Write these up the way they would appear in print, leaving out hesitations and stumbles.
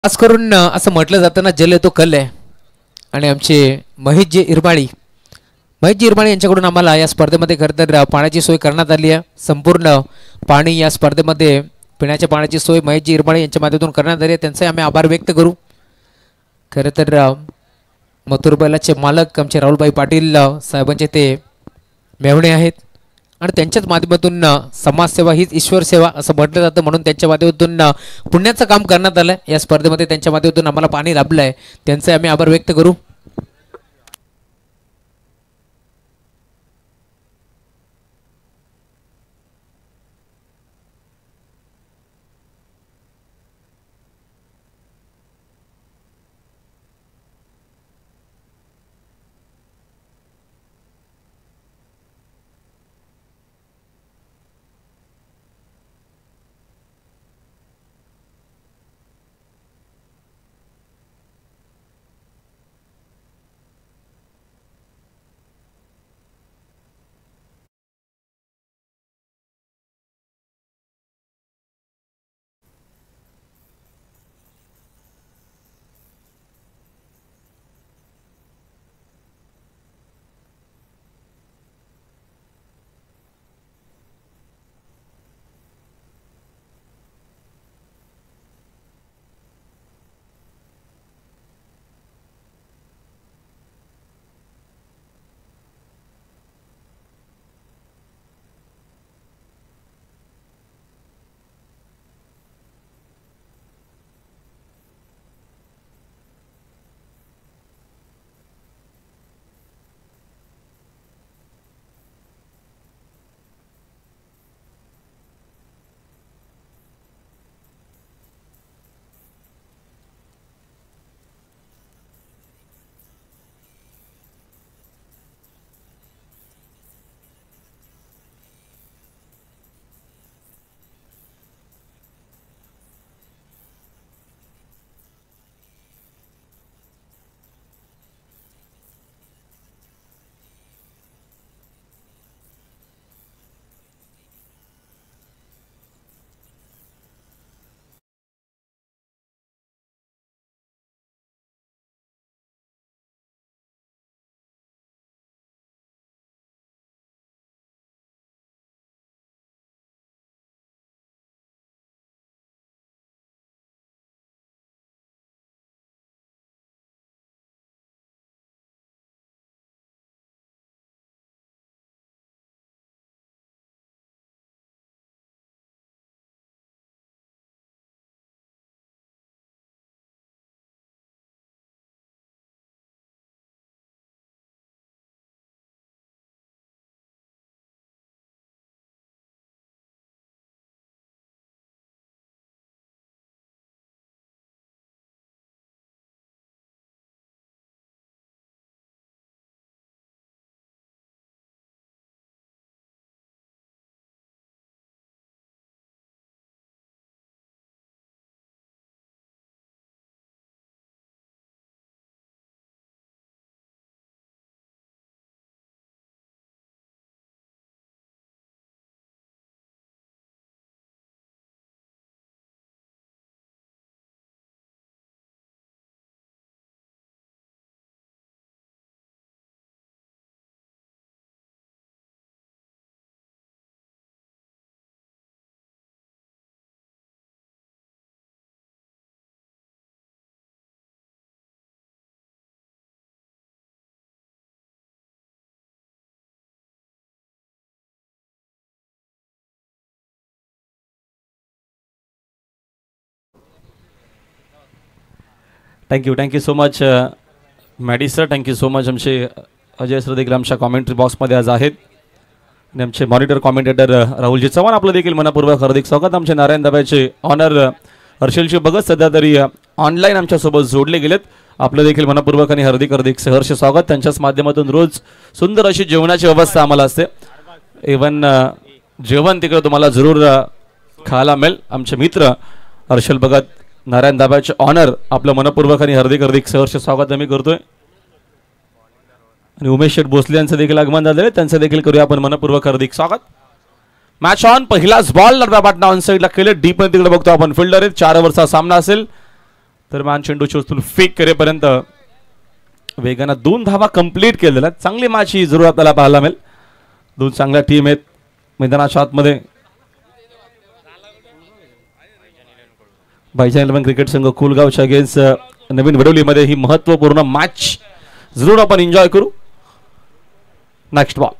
खास करून असं म्हटलं जातं ना, जल तो कल आहे. आणि आमचे महेशजी इरमाळी यांच्याकडून आम्हाला या स्पर्धेमध्ये खरं तर पाण्याची सोय करण्यात आली आहे. संपूर्ण पाणी या स्पर्धेमध्ये पिण्याच्या पाण्याची सोय महेशजी इरमाळी यांच्या माध्यमातून करण्यात आली आहे. त्यांचे आम्ही आभार व्यक्त करू. खरं तर मथुर बैलाचे मालक आमचे राहुलभाई पाटील साहेबांचे ते मेव्हणे आहेत आणि त्यांच्याच माध्यमातून समाजसेवा हीच ईश्वर सेवा असं म्हटलं जातं, म्हणून त्यांच्या माध्यमातून पुण्याचं काम करण्यात आलं या स्पर्धेमध्ये. त्यांच्या माध्यमातून आम्हाला पाणी लाभलं आहे, त्यांचे आम्ही आभार व्यक्त करू. Thank you so much Maddy sir. Thank you so much. आमचे अजय सर देखील आमच्या कॉमेंट्री बॉक्समध्ये आज आहेत आणि आमचे मॉनिटर कॉमेंटेटर राहुलजी चव्हाण आपलं देखील मनापूर्वक हार्दिक स्वागत. आमचे नारायण दाबाचे ऑनर हर्षलजी भगत सध्या तरी ऑनलाईन आमच्यासोबत जोडले गेलेत. आपलं देखील मनापूर्वक आणि हार्दिक सहर्ष स्वागत. त्यांच्याच माध्यमातून रोज सुंदर अशी जेवणाची व्यवस्था आम्हाला असते. इवन जेवण तिकडे तुम्हाला जरूर खायला मिळेल. आमचे मित्र हर्षल भगत नारायण दाबाचे ऑनर आपलं मनपूर्वक आणि हार्दिक सहर्ष स्वागत आम्ही करतोय. आणि उमेश शेठ भोसले यांचं देखील आगमन झालेलं आहे, त्यांचं देखील करूया आपण मनपूर्वक हार्दिक स्वागत. Match on. पहिलाच बॉल लढवा पाटणा ऑन साईडला केले. डीप मध्ये तिकडे बघतो आपण फिल्डर आहेत. 4 ओव्हरचा सामना असेल. दरम्यान चेंडूची उचलून फेक करेपर्यंत वेगानं 2 धावा कंप्लीट केलेल्या. चांगली मॅच ही जरूर आपल्याला पाहायला मिळेल. दोन चांगल्या टीम आहेत मैदानाच्या आतमध्ये. भाईजान 11 क्रिकेट संघ कुलगावच्या अगेन्स्ट नवीन वडवलीमध्ये ही महत्त्वपूर्ण मॅच जरूर आपण एन्जॉय करू. नेक्स्ट बॉल,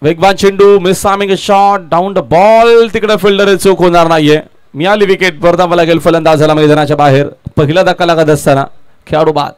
वेगवान चेंडू, miss timing shot, down the ball. तिकडे फिल्डर चूक होणार नाहीये. मिळाली विकेट. परतावा लागेल फलंदाजाला मैदानाच्या बाहेर. पहिला धक्का लागत असताना खेळाडू बाद.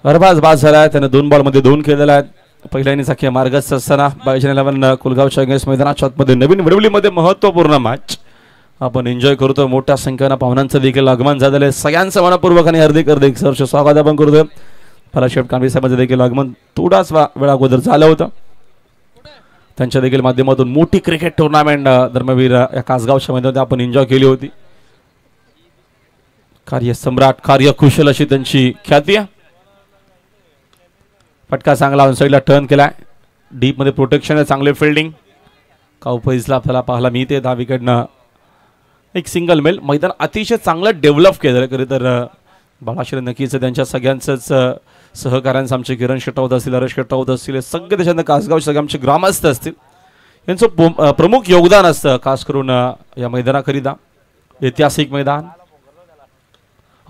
अरबाज बाद झाला. त्याने 2 बॉलमध्ये 2 केलेला आहेत. पहिल्या इनिंगचा खेळ मार्गस्थ असताना भाईजान 11 कुलगावच्या अगेन्स्ट मैदानाच्या आतमध्ये नवीन वडवलीमध्ये महत्त्वपूर्ण मॅच आपण एन्जॉय करतो. मोठ्या संख्येनं पाहुण्यांचं देखील आगमन झालेलं आहे. सगळ्यांचं मनपूर्वक आणि हार्दिक सहर्ष स्वागत आपण करतोय. फराशेठ कांबळे साहेबांचं देखील आगमन थोडाच वेळा अगोदर झालं होतं. त्यांच्या देखील माध्यमातून मोठी क्रिकेट टुर्नामेंट धर्मवीर या कासगावच्या मैदानात आपण एन्जॉय केली होती. कार्यसम्राट, कार्यकुशल अशी त्यांची ख्याती आहे. फटका चांगला ऑन साईडला टर्न केलाय. डीप मध्ये प्रोटेक्शन आहे, चांगले फिल्डिंग काऊ फैजला आपल्याला पाहायला मिळते. 10 विकेटनं एक सिंगल मेल. मैदान अतिशय चांगलं डेव्हलप केलं. खरं तर बाळाश्री नक्कीच त्यांच्या सगळ्यांचंच सहकार्यांचं, आमचे किरण शेटावत असतील, हरेश शेटावत असतील, सगळे त्याच्यानं कासगावचे सगळे आमचे ग्रामस्थ असतील, यांचं प्रमुख योगदान असतं खास करून या मैदानाकरिता. ऐतिहासिक मैदान.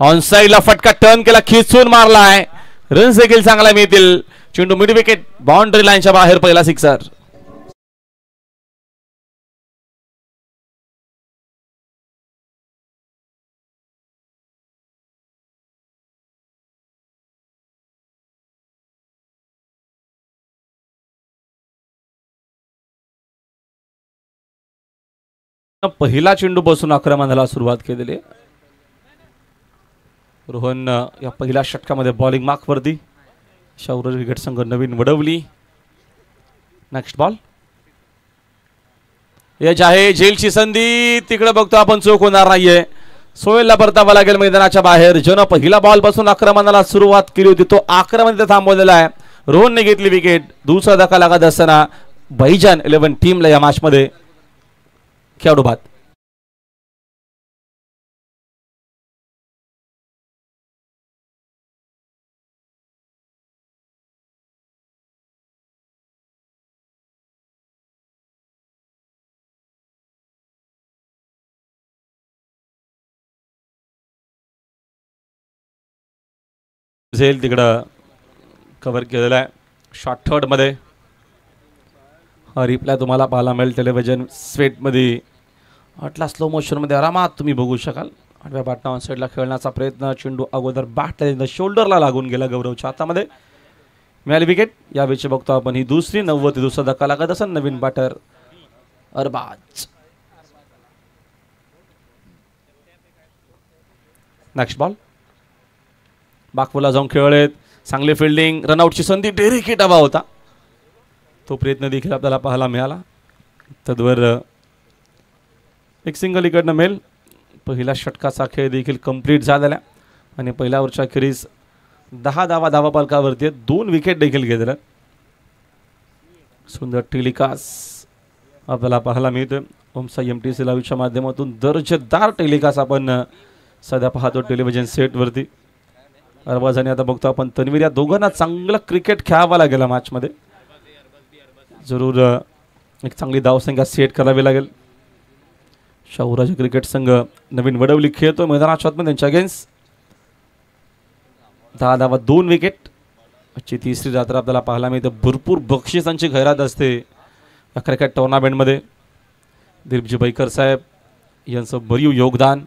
ऑन साईडला फटका टर्न केला, खिचून मारलाय. रन्स देखील चांगला मिळतील. चेंडू मिड विकेट, बाउंड्री लाईनच्या बाहेर. पहिला सिक्सर. पहिला चेंडू बसून आक्रमणाला सुरुवात केलेली. रोहन या पहिल्या षटकामध्ये बॉलिंग मार्कवरती. शौर्य क्रिकेट संघ नवीन वडवली. नेक्स्ट बॉल, एज आहे, जेलची संधी. तिकडे बघतो आपण, चूक होणार नाहीये. सोहेलला परतावा लागेल मैदानाच्या बाहेर. ज्यानं पहिला बॉल पासून आक्रमणाला सुरुवात केली होती तो आक्रमण इथे थांबवलेला आहे. रोहनने घेतली विकेट. दुसरा धक्का लागत असताना भाईजान 11 टीमला या मॅच मध्ये खेळाडू बाद. झेल तिकडं कव्हर केलेला आहे. शॉर्ट थर्ड मध्ये रिप्लाय तुम्हाला पाहायला मिळेल टेलिव्हिजन स्वेटमध्ये. अटला स्लो मोशनमध्ये आरामात तुम्ही बघू शकाल. आठव्या बॅटनं ऑन साईडला खेळण्याचा प्रयत्न. चेंडू अगोदर बॅट शोल्डरला लागून गेला गौरवच्या हातामध्ये. मिळाली विकेट. यावेळी बघतो आपण ही दुसरी 90 दुसरा धक्का लागत असेल. नवीन बॅटर अरबाज. नेक्स्ट बॉल, बाकफुला जाऊन खेळलेत. चांगले फिल्डिंग. रनआउटची संधी. डेरिकेट हवा होता तो प्रयत्न देखील आपल्याला पाहायला मिळाला. तद्वर एक सिंगल इकडनं मिळेल. पहिल्या षटकाचा खेळ देखील कंप्लीट झालेला आणि पहिल्या ओव्हरच्या अखेरीस 10 धावा धावाफलकावरती 2 विकेट देखील घेतल्या. सुंदर टेलिकास्ट आपल्याला पाहायला मिळतोय. ओमसाई MTC लाईव्हच्या माध्यमातून दर्जेदार टेलिकास्ट आपण सध्या पाहतो टेलिव्हिजन सेटवरती. अरबाजाने आता बघतो आपण तन्वीर, या दोघांना चांगलं क्रिकेट खेळावं लागेल मॅचमध्ये. जरूर एक चांगली धावसंख्या सेट करावी लागेल. शाहूराज क्रिकेट संघ नवीन वडवली खेळतो मैदानाच्या आतमध्ये त्यांच्या अगेन्स्ट. 10 धावा 2 विकेट. आजची तिसरी रात्र आपल्याला पाहायला मिळते. भरपूर बक्षिसांची खैरात असते या क्रिकेट टुर्नामेंटमध्ये. दिलीपजी बैकर साहेब यांचं भरीव योगदान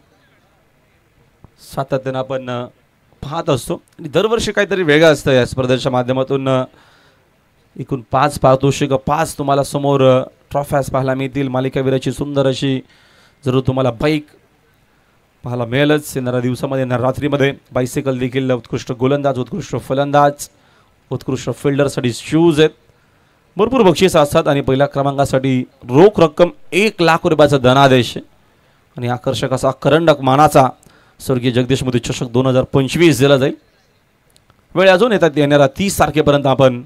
सातत्यानं आपण पाहत असतो आणि दरवर्षी काहीतरी वेगळं असतं या स्पर्धेच्या माध्यमातून. एकूण 5 पारितोषिक, 5 तुम्हाला समोर ट्रॉफ्याज पाहायला मिळतील. मालिकावीराची सुंदर अशी जरूर तुम्हाला बाईक पाहायला मिळेलच येणाऱ्या दिवसामध्ये, येणाऱ्या रात्रीमध्ये. बायसिकल देखील, उत्कृष्ट गोलंदाज, उत्कृष्ट फलंदाज, उत्कृष्ट फिल्डरसाठी शूज आहेत. भरपूर बक्षीस असतात आणि पहिल्या क्रमांकासाठी रोख रक्कम 1 लाख रुपयाचा धनादेश आणि आकर्षक असा करंडक मानाचा स्वर्गीय जगदीश मोदी चषक 2025 दिला जाईल. वेळ अजून येणाऱ्या 30 तारखेपर्यंत आपण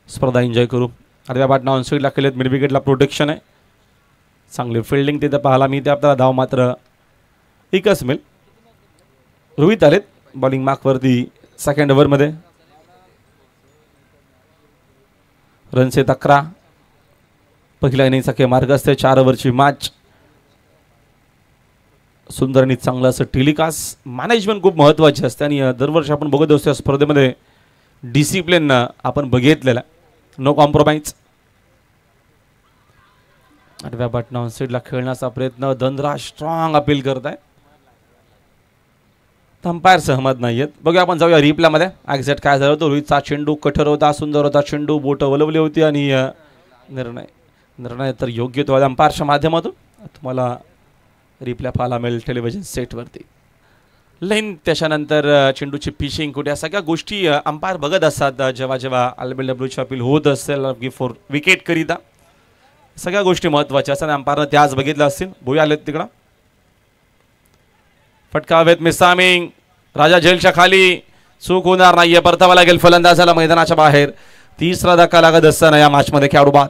स्पर्धा एन्जॉय करू. अर्ध्या बाटना ऑन साईडला केलेत, मिड विकेटला प्रोटेक्शन आहे. चांगली फिल्डिंग तिथे पाहायला मिळते आपल्याला. धाव मात्र एकच मिळेल. रोहित आलेत बॉलिंग मार्कवरती सेकंड ओव्हरमध्ये. रन्स आहेत 11. पहिल्या इनिंगचा काही मार्ग असते. 4 ओव्हरची मॅच. सुंदर आणि चांगलं असं टेलिकास्ट. मॅनेजमेंट खूप महत्त्वाची असते आणि दरवर्षी आपण बघत असतो या स्पर्धेमध्ये डिसिप्लिन आपण बघितलेला. No compromise. 8व्या बटना ऑन साईडला खेळण्याचा प्रयत्न. धनराज स्ट्रॉंग अपील करत आहे. अंपायर सहमत नाहीयेत. बघूया आपण जाऊया रिप्लेमध्ये. एक्झॅक्ट काय झालं होतं. रोहितचा चेंडू कठोर होता, सुंदर होता चेंडू, बोट वलवली होती आणि निर्णय तर योग्य तो अंपायरच्या माध्यमातून तुम्हाला रिप्ले पाहायला मिळेल टेलिव्हिजन सेटवरती. लाईन त्याच्यानंतर चेंडूची पिचिंग कुठे, सगळ्या गोष्टी अंपायर बघत असतात जेव्हा जेव्हा LBWची अपील होत असेल फॉर विकेट करिता. सगळ्या गोष्टी महत्त्वाच्या असतात. अंपायरनं त्या आज बघितल्या असतील. भुया आलेत तिकडं. फटका हवेत, मिसामिंग. राजा झेलच्या खाली. चूक होणार नाहीये. परतावा लागेल फलंदाजाला मैदानाच्या बाहेर. 3रा धक्का लागत असताना या मॅचमध्ये खेळाडू बाद.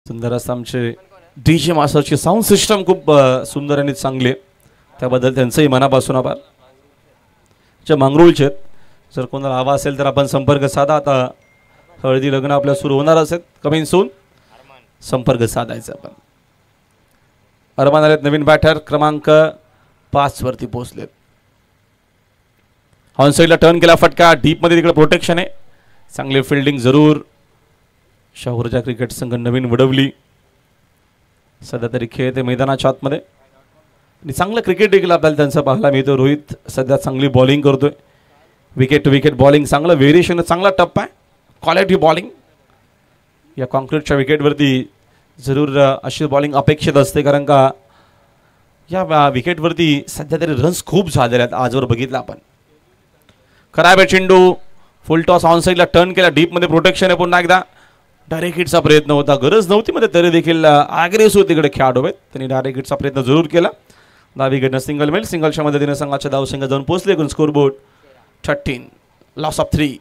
सुंदर असं आमचे DJ मास्टरची साऊंड सिस्टम खूप सुंदर आणि चांगली आहे. त्याबद्दल त्यांचंही मनापासून आभार. जे मंगरूळचे आहेत, जर कोणाला हवा असेल तर आपण संपर्क साधा. आता हळदी लग्न आपल्या सुरू होणार असेल कमिंग सून. संपर्क साधायचा आपण. अरमान आलेत नवीन बॅटर क्रमांक 5 वरती पोहोचलेत. ऑन साईडला टर्न केला फटका. डीपमध्ये तिकडे प्रोटेक्शन आहे. चांगली फिल्डिंग जरूर. शाहूरच्या क्रिकेट संघ नवीन वडवली सध्या तरी खेळते मैदानाच्या आतमध्ये आणि चांगलं क्रिकेट देखील आपल्याला त्यांचं पाहायला मिळतं. रोहित सध्या चांगली बॉलिंग करतोय. विकेट टू विकेट बॉलिंग चांगलं व्हेरिएशन, चांगला टप्पा आहे. क्वालिटी बॉलिंग या कॉन्क्रीटच्या विकेटवरती जरूर अशी बॉलिंग अपेक्षित असते, कारण का या विकेटवरती सध्या तरी रन्स खूप झालेले आहेत आजवर बघितलं आपण. खराब आहे चेंडू. फुल टॉस ऑन साईडला टर्न केला. डीपमध्ये प्रोटेक्शन आहे. पुन्हा एकदा डायरेक्ट हिटचा प्रयत्न होता. गरज नव्हती मध्ये तरी देखील ॲग्रेसिव्ह तिकडे खेळाडू आहेत. त्यांनी डायरेक्ट हिटचा प्रयत्न जरूर केला. 10 विकेटनं सिंगल मिळेल. सिंगलच्या मदतीने संघाच्या धावसंख्या जाऊन पोहोचले. एकूण scoreboard 13. Loss of 3.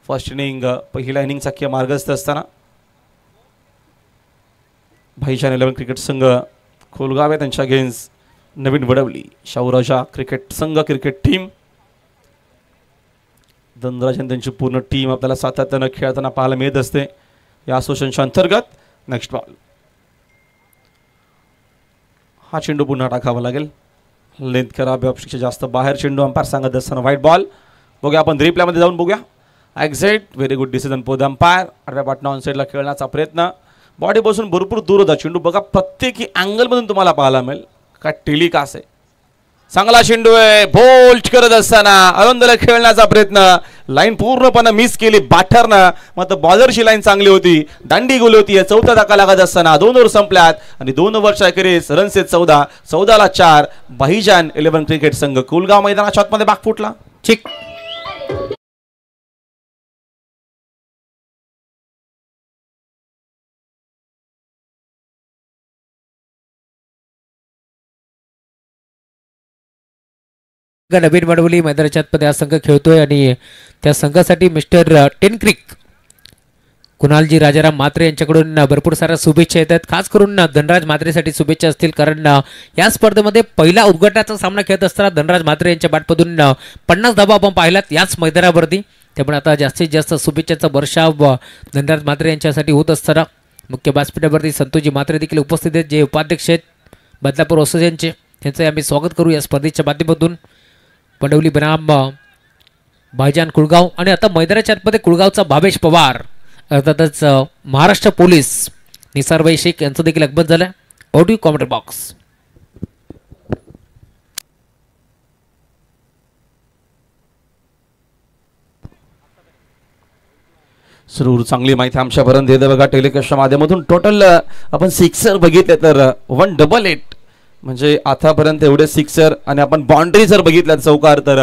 First inning पहिल्या इनिंगचा किंवा मार्गस्थ असताना भाईजान 11 क्रिकेट संघ खोलगाव आहे त्यांच्या अगेन्स्ट नवीन वडवली शाहूराजा क्रिकेट संघ क्रिकेट टीम. धनराजन त्यांची पूर्ण टीम आपल्याला सातत्यानं खेळताना पाहायला मिळत असते या असोसिएशनच्या अंतर्गत. Next ball. हा चेंडू पुन्हा टाकावा लागेल. लेंथ खराब आहे. अपेक्षा जास्त बाहेर चेंडू. अंपायर सांगत असताना व्हाईट बॉल. बघूया आपण रिप्लेमध्ये जाऊन बघूया. Exact very good decision for the umpire. 8व्या बटना ऑन साईडला खेळण्याचा प्रयत्न. बॉडीपासून भरपूर दूर होता चेंडू. बघा प्रत्येकी अँगलमधून तुम्हाला पाहायला मिळेल. काय टेलिकास्ट आहे. चांगला चेंडू आहे. बोल्ट करत असताना अरुंदला खेळण्याचा प्रयत्न. लाईन पूर्णपणे मिस केली बॅटरनं. मात्र बॉलरची लाईन चांगली होती. दांडी गोल होती. 4था धक्का लागत असताना 2 ओव्हर संपल्यात आणि 2 ओव्हरच्या अखेरीस रन्स आहेत 14. 14ला 4. भाईजान 11 क्रिकेट संघ कुलगाव मैदानाच्या आतमध्ये बाग फुटला. ठीक. नवीन वडवली मैदानाच्या आतमध्ये हा संघ खेळतोय आणि त्या संघासाठी मिस्टर टेनक्रिक कुणालजी राजाराम म्हात्रे यांच्याकडून भरपूर साऱ्या शुभेच्छा येतात. खास करून धनराज म्हात्रेसाठी शुभेच्छा असतील, कारण या स्पर्धेमध्ये पहिला उद्घाटनाचा सामना खेळत असताना धनराज म्हात्रे यांच्या बॅटमधून 50 धावा आपण पाहिल्यात याच मैदानावरती. त्यामुळे आता जास्तीत जास्त शुभेच्छाचा वर्षाव धनराज म्हात्रे यांच्यासाठी होत असताना मुख्य व्यासपीठावरती संतोषजी म्हात्रे देखील उपस्थित आहेत, जे उपाध्यक्ष आहेत बदलापूर असोसिएशनचे. त्यांचं आम्ही स्वागत करू या स्पर्धेच्या माध्यमातून. पंडवली बनाम भाईजान कुळगाव आणि आता मैदानाच्या आतमध्ये कुळगावचा भावेश पवार अर्थातच महाराष्ट्र पोलीस निसारभाई शेख यांचं देखील अगमन झालं. Audio commentary box. जरूर चांगली माहिती आमच्यापर्यंत येते बघा टेलिकास्टच्या माध्यमातून. टोटल आपण सिक्सर बघितले तर 188 म्हणजे आतापर्यंत एवढे सिक्सर, आणि आपण बाउंड्री जर बघितल्या चौकार तर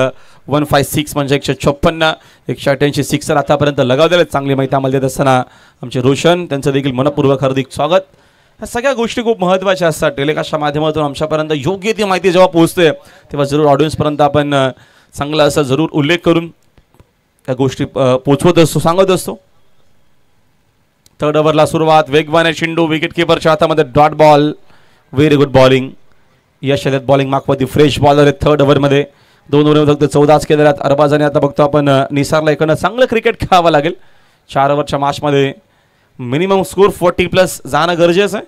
156 म्हणजे 156 188 सिक्सर आतापर्यंत लगावलेले. चांगली माहिती आम्हाला देत असताना आमचे रोशन त्यांचं देखील मनपूर्वक हार्दिक स्वागत. ह्या सगळ्या गोष्टी खूप महत्त्वाच्या असतात. टेलिकास्टच्या माध्यमातून आमच्यापर्यंत योग्य ती माहिती जेव्हा पोहोचते तेव्हा जरूर ऑडियन्सपर्यंत आपण चांगला असा जरूर उल्लेख करून त्या गोष्टी पोचवत असतो, सांगत असतो. थर्ड ओव्हरला सुरुवात. वेगवान आहे चेंडू विकेट किपरच्या हातामध्ये. Dot ball. Very good bowling. Yash आलेत बॉलिंग मागवती. फ्रेश बॉलर आहेत थर्ड ओव्हरमध्ये. 2 ओव्हर फक्त 14 केलेल्या आहेत. अरबाजाने आता बघतो आपण निसारला इकडनं चांगलं क्रिकेट खेळावं लागेल. 4 ओव्हरच्या मॅचमध्ये मिनिमम स्कोर 40+ जाणं गरजेचं आहे.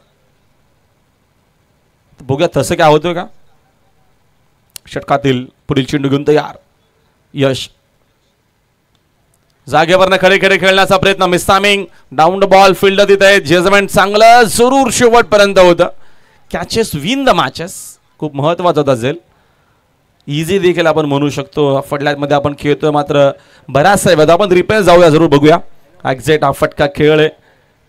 बघूया तसं काय होतोय का. षटकातील पुढील चेंडू घेऊन तयार यश. जागेवरनं खडे खडे खेळण्याचा प्रयत्न. Mistiming. Down the ball. Field देत आहेत. जजमेंट चांगलं जरूर शेवटपर्यंत होतं. कॅचेस विन द मॅचेस खूप महत्त्वाचं असेल. इझी देखील आपण म्हणू शकतो. फटलॅटमध्ये आपण खेळतोय मात्र बराचसा आहे. आपण रिपेअर जाऊया जरूर बघूया. एक्झॅक्ट हा फटका खेळ आहे.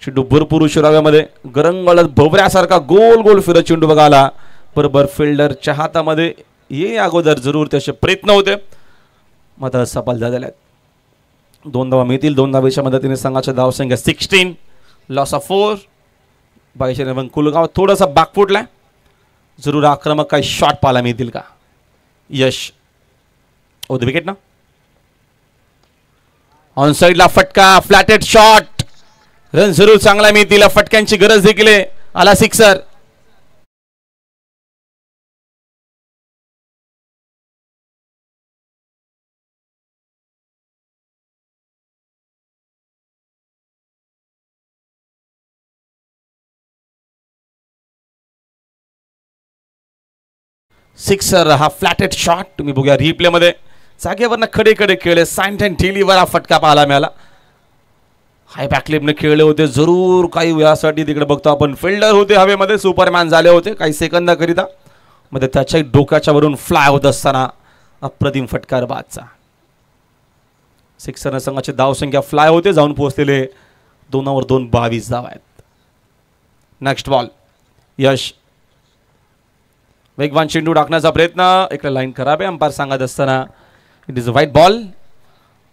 चेंडू भरपूर उशिराव्यामध्ये गरंगळत भोवऱ्यासारखा गोल गोल फिरत चेंडू बघायला बरोबर फिल्डरच्या हातामध्ये ये अगोदर जरूर त्याचे प्रयत्न होते मात्र सफल झालेले आहेत. 2 धावा मिळतील. 2 धावेच्या मदतीने संघाच्या धावसंख्या 16. Loss of 4. बाईशे कुलगाव थोडासा बाक फुटलाय. जरूर आक्रमक काही शॉट पाहायला मिळतील का. यश ओ द विकेट ना. ऑन साइडला फटका. Flatted shot. रन जरूर चांगला मिळतील. फटक्यांची गरज देखील आहे. आला सिक्सर. सिक्सर हा फ्लॅटेड शॉट तुम्ही बघूया रिप्ले मध्ये. जागेवरनं खडे खडे खेळले. सायंट अँड ढिलीवर हा फटका पाहायला मिळाला. हाय बॅकलिपने खेळले होते. जरूर काही वेळासाठी तिकडे बघतो आपण फिल्डर होते हवेमध्ये. सुपरमॅन झाले होते काही सेकंदाकरिता. मध्ये त्याच्या डोक्याच्या वरून फ्लाय होत असताना अप्रतिम फटकार बादचा. सिक्सरने संघाची धावसंख्या फ्लाय होते जाऊन पोहोचलेले 2 ओव्हर 2 22 धावा आहेत. Next ball. यश. वेगवान चेंडू टाकण्याचा प्रयत्न. इकडे लाईन खराब आहे अंपायर सांगत असताना it is a wide ball.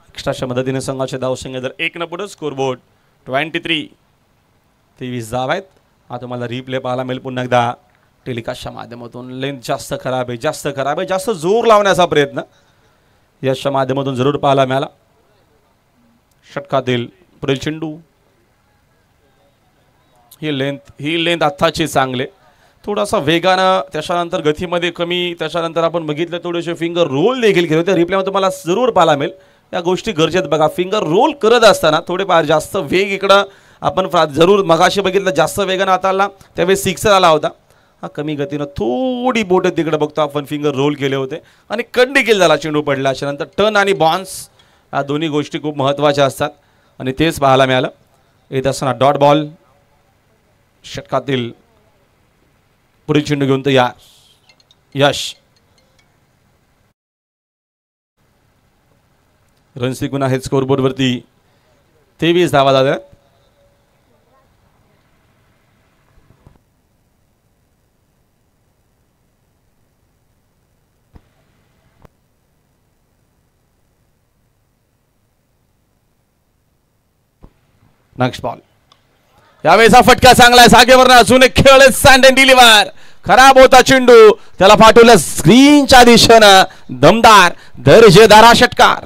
एक्स्ट्राच्या मदतीने संघाच्या धावसंख्या जर 1 न पुढे स्कोरबोर्ड 23 धाव आहेत. हा तुम्हाला रिप्ले पाहायला मिळेल पुन्हा एकदा टेलिकास्टच्या माध्यमातून. लेंथ जास्त खराब आहे. जास्त जोर लावण्याचा प्रयत्न यशच्या माध्यमातून जरूर पाहायला मिळाला. षटकातील पुढील चेंडू. ही लेंथ आत्ताची चांगले. थोडासा वेगानं त्याच्यानंतर गतीमध्ये कमी. त्याच्यानंतर आपण बघितलं थोडेसे फिंगर रोल देखील केले होते. रिप्लेमध्ये तुम्हाला जरूर पाहायला मिळेल. या गोष्टी गरजेत बघा. फिंगर रोल करत असताना थोडेफार जास्त वेग इकडं आपण जरूर मगाशी बघितलं जास्त वेगानं हाताळला त्यावेळी सिक्सर आला होता. हा कमी गतीनं थोडी बोट तिकडे बघतो आपण फिंगर रोल केले होते आणि कट देखील झाला चेंडू पडला. त्याच्यानंतर टर्न आणि बाउन्स या दोन्ही गोष्टी खूप महत्त्वाच्या असतात आणि तेच पाहायला मिळालं. येत असताना डॉट बॉल. षटकातील पुढील चेंडू घेऊन तयार यश. रन्स टिकून आहेत स्कोरबोर्डवरती. 23 धावा झाल्या. Next ball. यावेळेचा फटका चांगला आहे. जागेवर अजून एक खेळ. सँड अँड डिलिव्हर. खराब होता चेंडू. त्याला पाठवलं स्क्रीनच्या दिशेनं. दमदार दर्जेदार षटकार.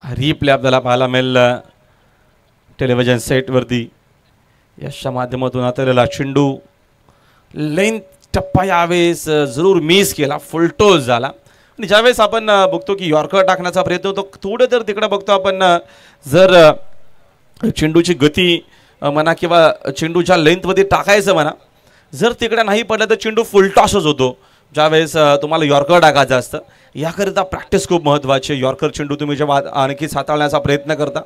रिप्ले आपल्याला पाहायला मिळेल टेलिव्हिजन सेटवरती. याच्या माध्यमातून आता चेंडू लेंथ टप्पा यावेळेस जरूर मिस केला, फुलटोस झाला. आणि ज्यावेळेस आपण बघतो की यॉर्कर टाकण्याचा प्रयत्न होतो, थोडं तर तिकडे बघतो आपण जर चेंडूची गती म्हणा किंवा चेंडूच्या लेंथमध्ये टाकायचं म्हणा, जर तिकडे नाही पडलं तर चेंडू फुलटॉसच होतो ज्यावेळेस तुम्हाला यॉर्कर टाकायचं असतं. याकरिता प्रॅक्टिस खूप महत्त्वाची आहे. यॉर्कर चेंडू तुम्ही जेव्हा आणखीच हाताळण्याचा प्रयत्न करता.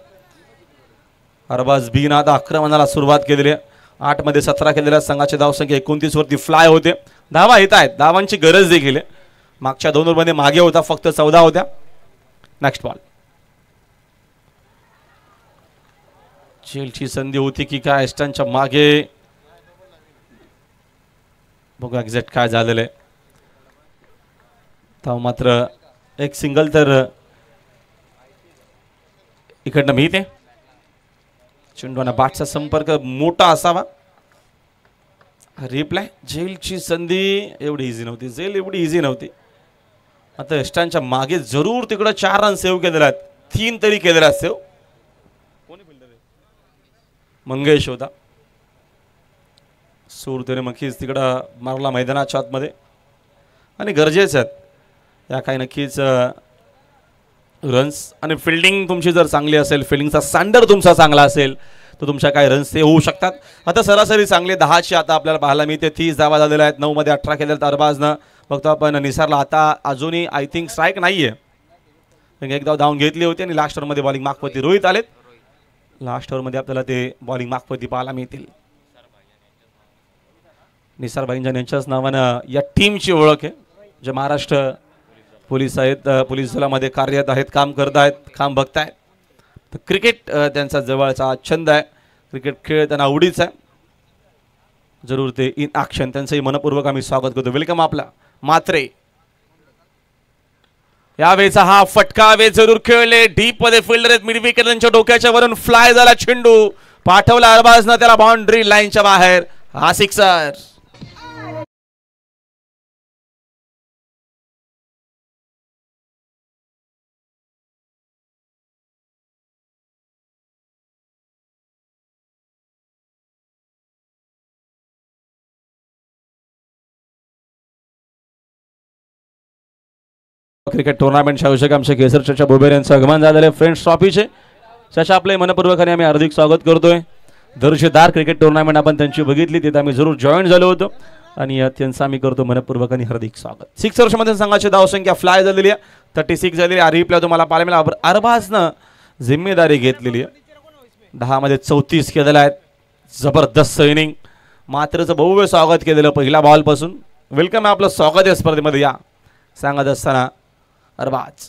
अरबाज बीन आता आक्रमणाला सुरुवात केलेली आहे. 8 मध्ये 17 केलेल्या संघाची धावसंख्या 29 वरती फ्लाय होते. धावा येत आहेत, धावांची गरज देखील आहे. मागच्या 2 ओव्हरमध्ये मागे होता, फक्त 14 होत्या. Next ball. चेलची संधी होती की काय स्टंपच्या मागे, बघा एक्झॅक्ट काय झालेलं आहे. धाव मात्र एक सिंगल तर इकडनं मिळते. चेंडूना बॅटचा संपर्क मोठा असावा. रिप्लाय झेलची संधी एवढी इझी नव्हती, झेल एवढी इझी नव्हती. आता स्टंपच्या मागे जरूर तिकडं 4 रन सेव्ह केलेले आहेत, 3 तरी केलेले आहेत सेव्ह. मंगेश होता. सूर त्याने नक्कीच तिकडं मारला मैदानाच्या आतमध्ये आणि गरजेचं आहेत या काही नक्कीच रन्स. आणि फिल्डिंग तुमची जर चांगली असेल, फिल्डिंगचा स्टँडर्ड तुमचा चांगला असेल तर तुमच्या काही रन्स ते होऊ शकतात. आता सरासरी चांगले 10ची आता आपल्याला पाहायला मिळते. 30 धावा झालेल्या आहेत, 9 मध्ये 18 केलेल्या आहेत अरबाजनं. बघतो आपण निसारला आता अजूनही आय थिंक स्ट्राईक नाहीये. एकदा धावून घेतली होती आणि लास्ट ओव्हरमध्ये बॉलिंग मागपती रोहित आलेत. लास्ट ओव्हरमध्ये आपल्याला ते बॉलिंग मागपती पाहायला मिळतील. निसार भाईंजान यांच्याच नावानं या टीमची ओळख आहे, जे महाराष्ट्र पोलीस आहेत, पोलीस दलामध्ये कार्यरत आहेत, काम करत आहेत, काम बघतायत. तर क्रिकेट त्यांचा जवळचा छंद आहे, क्रिकेट खेळ त्यांना आवडीचा आहे. जरूर ते इन ॲक्शन त्यांचंही मनपूर्वक आम्ही स्वागत करतो. वेलकम आपला मात्रे. यावेळेचा हा फटका वेळ जरूर खेळले, डीप मध्ये फिल्डर आहेत, मिड विकेट त्यांच्या डोक्याच्या वरून फ्लाय झाला चेंडू, पाठवला अरबाजनं त्याला बाउंड्री लाईनच्या बाहेर. हा सिक्सर. क्रिकेट टुर्नामेंटच्या आयोजक आमचे केसर चाचा बोबेर यांचं आगमन झालेले फ्रेंड्स ट्रॉफीचे. चाचा आपले मनपूर्वकाने आम्ही हार्दिक स्वागत करतोय. दर्जेदार क्रिकेट टुर्नामेंट आपण त्यांची बघितली, तिथे आम्ही जरूर जॉईन झालो होतो आणि त्यांचं आम्ही करतो मनपूर्वकाने हार्दिक स्वागत. 6 वर्षामध्ये संघाची धावसंख्या फ्लाय झालेली आहे, 36 झालेली आहे. रिप्लाय तुम्हाला पाहायला मिळाला. अरबाजनं जिम्मेदारी घेतलेली आहे, 10 मध्ये 34 केलेल्या आहेत. जबरदस्त इनिंग, मात्रचं भव्य स्वागत केलेलं पहिल्या बॉलपासून. वेलकम आहे, आपलं स्वागत आहे स्पर्धेमध्ये. या सांगत असताना अरबाज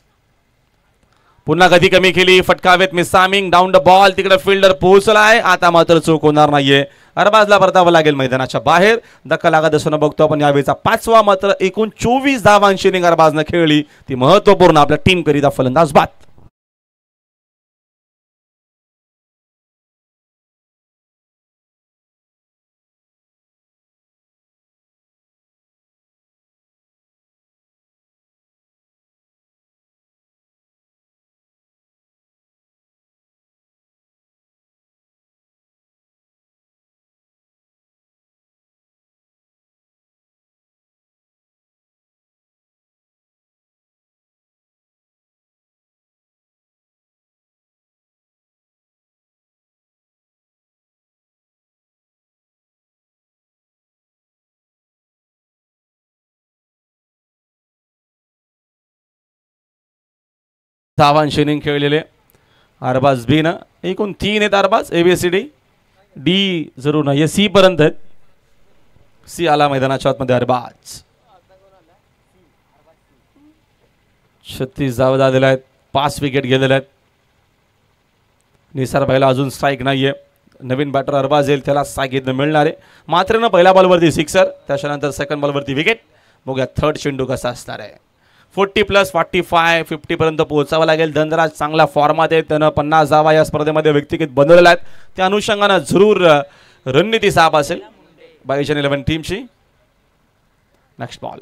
पुन्हा गती कमी केली, फटकावेत मिसामिंग डाऊन द बॉल, तिकडे फिल्डर पोहोचलाय. आता मात्र चूक होणार नाहीये, अरबाजला परतावं लागेल मैदानाच्या बाहेर. धक्का लागत असताना बघतो आपण यावेळीचा 5वा मात्र एकूण 24 धावांची इनिंग अरबाजनं खेळली, ती महत्वपूर्ण आपल्या टीम करिता फलंदाज बाद. धावांची इनिंग खेळलेले अरबाज बी न एकूण 3 आहेत. अरबाज ABCD D जरूर नाही, C पर्यंत आहेत. C आला मैदानाच्या आतमध्ये अरबाज. 36 धावा झालेल्या आहेत, 5 विकेट गेलेल्या आहेत. निसार भाईला अजून स्ट्राईक नाहीये. नवीन बॅटर अरबाज येईल, त्याला स्ट्राईक घेतलं मिळणार आहे. मात्र न पहिल्या बॉलवरती सिक्सर, त्याच्यानंतर सेकंड बॉलवरती विकेट. बघूया थर्ड चेंडू कसा असणार आहे. 40+, 45, 50 पर्यंत पोहोचावं लागेल. धनराज चांगला फॉर्मात आहे, त्यानं 50 धावा या स्पर्धेमध्ये व्यक्तिगत बनवलेल्या आहेत. त्या अनुषंगानं जरूर रणनीती साफ असेल बाईजन 11 टीमची. Next ball.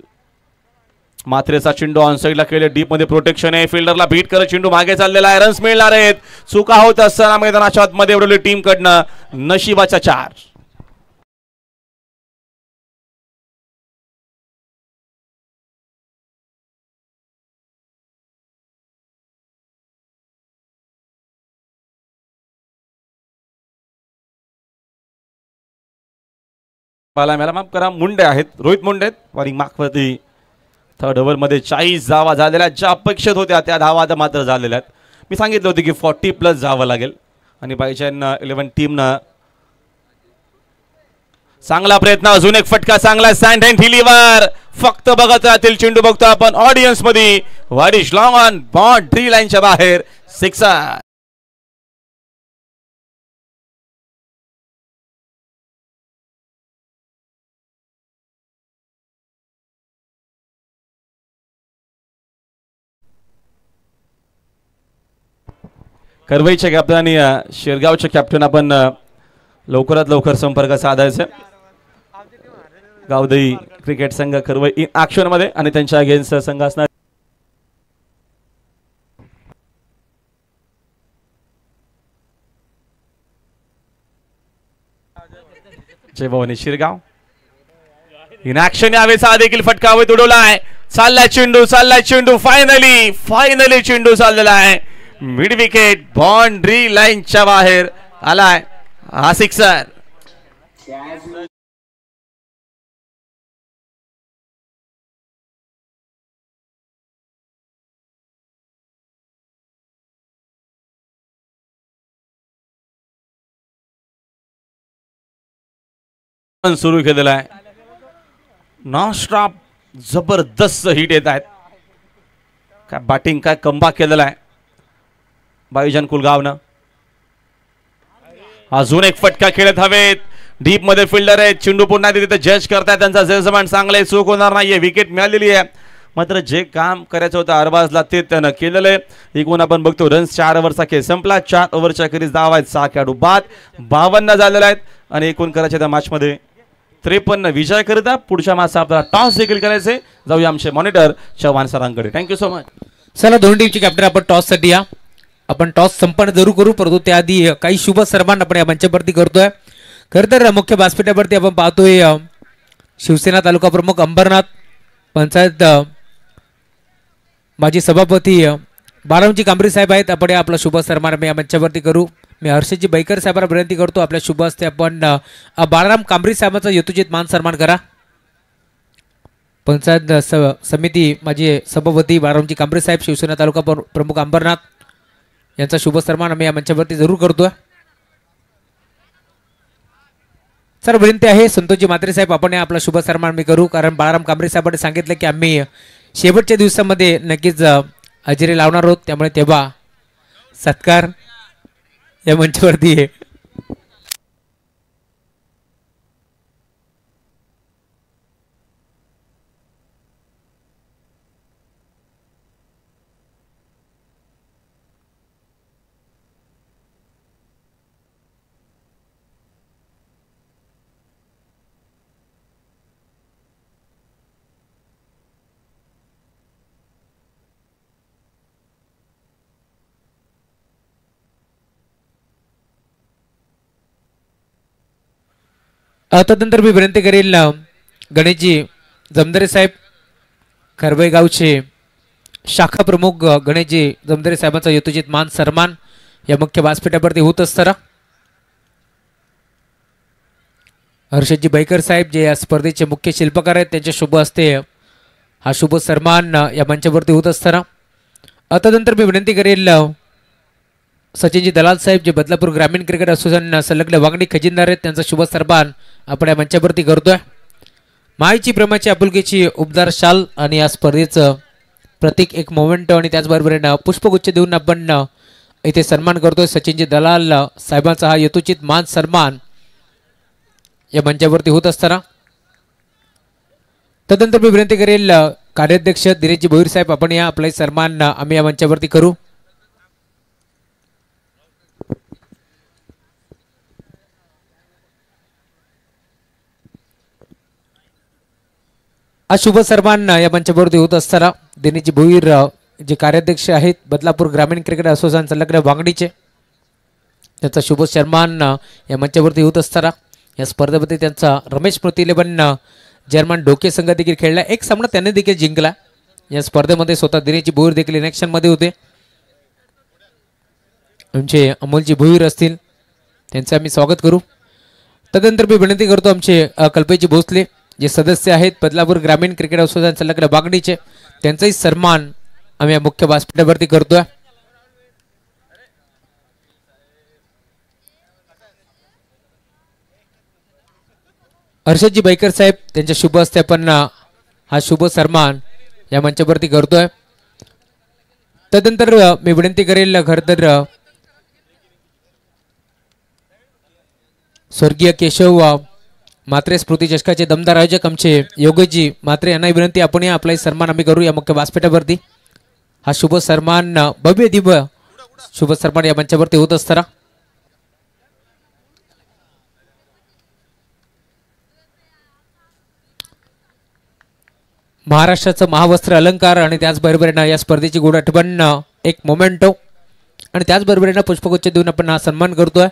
मात्रेचा चेंडू ऑन साईडला केले, डीप मध्ये प्रोटेक्शन आहे, फिल्डरला बीट करत चेंडू मागे चाललेला आहे, रन्स मिळणार आहेत. चुका होत असताना मैदानाच्या आतमध्ये उडवली टीम कडनं नशिबाचा 4. मला माफ करा, मुंडे आहेत, रोहित मुंडे आहेत. वारी मागवरती थर्ड ओव्हरमध्ये 40 धावा झालेल्या, ज्या अपेक्षित होत्या त्या धावा मात्र झालेल्या आहेत. मी सांगितलं होतं की 40+ जावं लागेल आणि पाहिजेन 11 टीमनं चांगला प्रयत्न, अजून एक फटका चांगला सँड अँड डिलिव्हर. फक्त बघत राहतील चेंडू, बघतो आपण ऑडियन्स मध्ये. वारिश लॉंग ऑन बाउंड्री लाईनच्या बाहेर, सिक्सर. करवईच्या कॅप्टन आणि शेरगावच्या कॅप्टन आपण लवकरात लवकर संपर्क साधायचा. गावदई क्रिकेट संघ करवई ऍक्शन मध्ये आणि त्यांच्या अगेन्स्ट संघ असणार जय भवानी शिरगाव. इन ऍक्शन यावेळेचा देखील फटका हवेत उडवलाय. चाललाय चेंडू फायनली चेंडू चाललेला आहे. मिड विकेट बाउंड्री लाईनच्या बाहेर आलाय हा सिक्सर. सुरू केलेला आहे. नॉन स्टॉप जबरदस्त हिट येत आहेत. काय बॅटिंग, काय कमबॅक केलेला आहे बाईजन कुलगावनं. अजून एक फटका खेळत हवेत, डीप मध्ये फिल्डर आहे, चेंडू पुन्हा तिथे जज करताय, त्यांचा जजमेंट चांगला आहे, चूक होणार नाहीये. विकेट मिळालेली आहे, मात्र जे काम करायचं होतं अरबाजला ते त्यानं केलेलं आहे. एकूण आपण बघतो रन्स 4 ओव्हरचा खेळ संपला. 4 ओव्हरच्या खेळीस धावा आहेत 6 खेळाडू बाद, 52 झालेला आहेत आणि एकूण करायचे त्या मॅच मध्ये 53 विजय करिता पुढच्या मॅचचा आपल्याला टॉस देखील करायचे. जाऊया आमचे मॉनिटर चव्हाण सरांकडे. Thank you so much. चला दोन टीमचे कॅप्टन आपण टॉस साठी या. आपण टॉस संपन्न जरूर करू, परंतु त्याआधी काही शुभ सन्मान आपण या मंचावरती करतोय. खरं तर मुख्य व्यासपीठावरती आपण पाहतोय शिवसेना तालुका प्रमुख अंबरनाथ, पंचायत माजी सभापती बारामजी कांबरी साहेब आहेत. आपण आपला शुभ सन्मान मी या मंचावरती करू. मी हर्षदजी बैकर साहेबांना विनंती करतो आपल्या शुभ हस्ते आपण बाळाराम कांबरी साहेबांचा यथोचित मान सन्मान करा. पंचायत समिती माजी सभापती बारामजी कांबरी साहेब, शिवसेना तालुका प्रमुख अंबरनाथ यांचा शुभ सन्मान आम्ही या मंचावरती जरूर करतोय. सर विनंती आहे संतोषजी म्हात्रे साहेब आपण आपला शुभ सन्मान मी करू, कारण बाळाराम कांबरे साहेबांनी सांगितलं की आम्ही शेवटच्या दिवसामध्ये नक्कीच हजेरी लावणार आहोत, त्यामुळे तेव्हा सत्कार या मंचावरती आहे. तदनंतर मी विनंती करेल गणेशजी जमदरे साहेब, खरवई गावचे शाखा प्रमुख गणेशजी जमदरे साहेबांचा यथोचित मान सन्मान या मुख्य व्यासपीठावरती होत असताना हर्षदजी बैकर साहेब जे या स्पर्धेचे मुख्य शिल्पकार आहेत त्यांच्या शुभ हस्ते हा शुभ सन्मान या मंचावरती होत असताना तदनंतर मी विनंती करेल सचिनजी दलाल साहेब जे बदलापूर ग्रामीण क्रिकेट असोसिएशन संलग्न वांगणी खजिनदार आहेत, त्यांचा शुभ सन्मान आपण या मंचावरती करतोय. मायेची प्रेमाची आपुलकीची उपदार शाल आणि या स्पर्धेचं प्रत्येक एक मोमेंट आणि त्याचबरोबर पुष्पगुच्छ देऊन आपण इथे सन्मान करतोय. सचिनजी दलाल साहेबांचा हा यथोचित मान सन्मान या मंचावरती होत असताना तदनंतर मी विनंती करेल कार्याध्यक्ष दिनेशजी भोईर साहेब आपण या आपला सन्मान आम्ही या मंचावरती करू. हा शुभ सन्मान या मंचावरती होत असताना दिनेश भोईर जे कार्याध्यक्ष आहेत बदलापूर ग्रामीण क्रिकेट असोसिएशन संलग्न बांगडीचे, त्यांचा शुभ सन्मान या मंचावरती होत असताना या स्पर्धेमध्ये त्यांचा रमेश स्मृती 11 जर्मन डोके संघ देखील खेळला. एक सामना त्यांनी देखील जिंकला. या स्पर्धेमध्ये स्वतः दिनेश भोईर देखील इनेक्शन मध्ये होते. आमचे अमोलजी भोईर असतील, त्यांचे आम्ही स्वागत करू. तदनंतर मी विनंती करतो आमचे कल्पेशजी भोसले जे सदस्य आहेत बदलापूर ग्रामीण क्रिकेट असोसिएशन संलग्न बागडीचे, त्यांचाही सन्मान आम्ही या मुख्य व्यासपीठावरती करतोय. हर्षदजी बैकर साहेब त्यांच्या शुभ हस्ते आपण हा शुभ सन्मान या मंचावरती करतोय. तदनंतर मी विनंती करेल खरं तर स्वर्गीय केशव मात्रे स्मृती चषकाचे दमदार आयोजक आमचे योगेशजी मात्रे यांना विनंती आपण आपला सन्मान आम्ही करू या मुख्य व्यासपीठावरती. हा शुभ सन्मान भव्य दिव्य शुभ सन्मान या मंचावरती होत असताना महाराष्ट्राचं महावस्त्र अलंकार आणि त्याचबरोबरीनं या स्पर्धेची गोड आठवण एक मोमेंटो आणि त्याचबरोबरीनं पुष्पगुच्छ देऊन आपण हा सन्मान करतोय.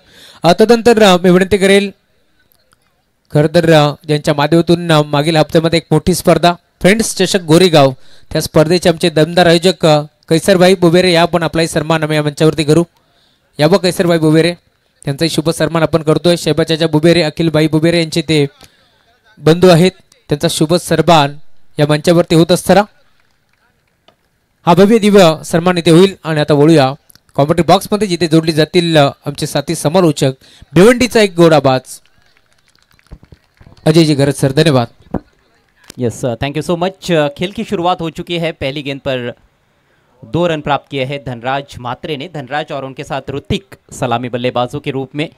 तदनंतर मी विनंती करेल खरं तर ज्यांच्या माध्यमातून मागील हप्त्यामध्ये एक मोठी स्पर्धा फ्रेंड्स चषक गोरेगाव, त्या स्पर्धेचे आमचे दमदार आयोजक कैसरभाई बुबेरे या पण आपलाही सन्मान आम्ही या मंचावरती करू. या व कैसरभाई बुबेरे त्यांचाही शुभ सन्मान आपण करतोय. शैबाचाच्या बुबेरे अखिलभाई बुबेरे यांचे ते बंधू आहेत, त्यांचा शुभ सन्मान या मंचावरती होत असताना हा भव्य दिव्य सन्मान इथे होईल. आणि आता वळूया कॉमेंट्री बॉक्समध्ये जिथे जोडली जातील आमचे साथी समालोचक. भिवंडीचा एक गोडाबाज अजय जी गरज सर, धन्यवाद. Yes thank you so much. खेल की शुरुआत हो चुकी है. पहली गेंद पर 2 रन प्राप्त किए हैं धनराज मात्रे ने. धनराज और उनके साथ ऋतिक सलामी बल्लेबाजों के रूप में.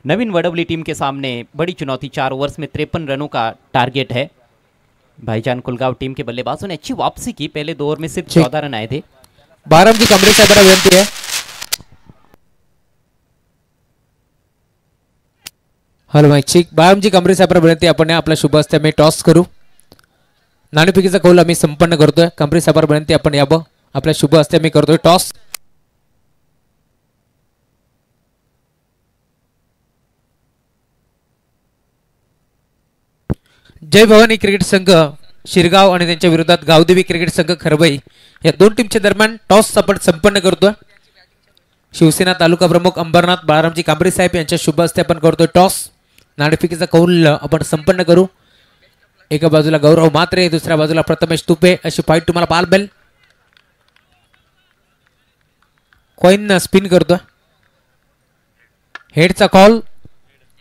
नवीन वडवली टीम के सामने बड़ी चुनौती. 4 ओवर्स में 53 रनों का टारगेट है. भाईजान कुलगांव टीम के बल्लेबाजों ने अच्छी वापसी की. पहले 2 ओवर में सिर्फ 14 रन आए थे. बारामजी कमरे साहेबांना विनंती आहे. Hello mike check. बारामजी कमरे साहेबांना विनंती आपण आपला शुभ हस्ते आम्ही टॉस करू. नाणेफेकीचा कौल आम्ही संपन्न करतोय. कमरे साहेबांना विनंती आपण यावं, आपल्या शुभ हस्ते आम्ही करतोय टॉस. जय भवानी क्रिकेट संघ शिरगाव आणि त्यांच्या विरोधात गावदेवी क्रिकेट संघ खरबई या 2 टीमच्या दरम्यान टॉस आपण संपन्न करतोय. शिवसेना तालुका प्रमुख अंबरनाथ बाळारामजी कांबरे साहेब यांच्या शुभ हस्ते आपण करतोय टॉस. नाणेफेकीचा कौल आपण संपन्न करू. एका बाजूला गौरव मात्रे, दुसऱ्या बाजूला प्रथमेश तुपे अशी फाईट तुम्हाला पाहायला मिळेल. कॉइन स्पिन करतोय. हेडचा कॉल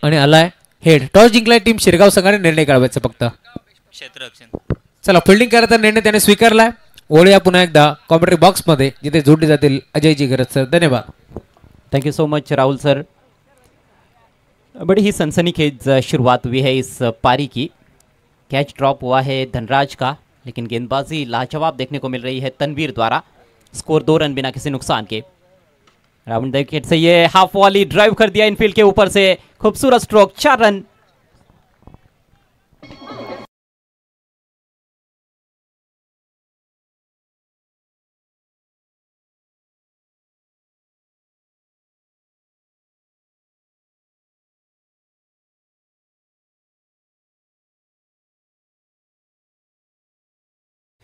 आणि आलाय हेड. टॉस जिंकलाय टीम शिरगाव संघाने. निर्णय काढवायचा फक्त क्षेत्ररक्षण. चला फिल्डिंग करायचा निर्णय त्याने स्वीकारलाय. ओळया पुन्हा एकदा कॉमेंट्री बॉक्स मध्ये जिथे जोडले जातील अजयजी गरज सर, धन्यवाद. Thank you so much Rahul sir. बड़ी ही सनसनीखेज शुरुआत हुई है इस पारी की. कैच ड्रॉप हुआ है धनराज का, लेकिन गेंदबाजी लाजवाब देखने को मिल रही है तनवीर द्वारा. स्कोर 2 रन बिना किसी नुकसान के. राउंड विकेट से ये हाफ वॉली ड्राइव कर दिया इनफील्ड के ऊपर से. खूबसूरत स्ट्रोक, 4 रन.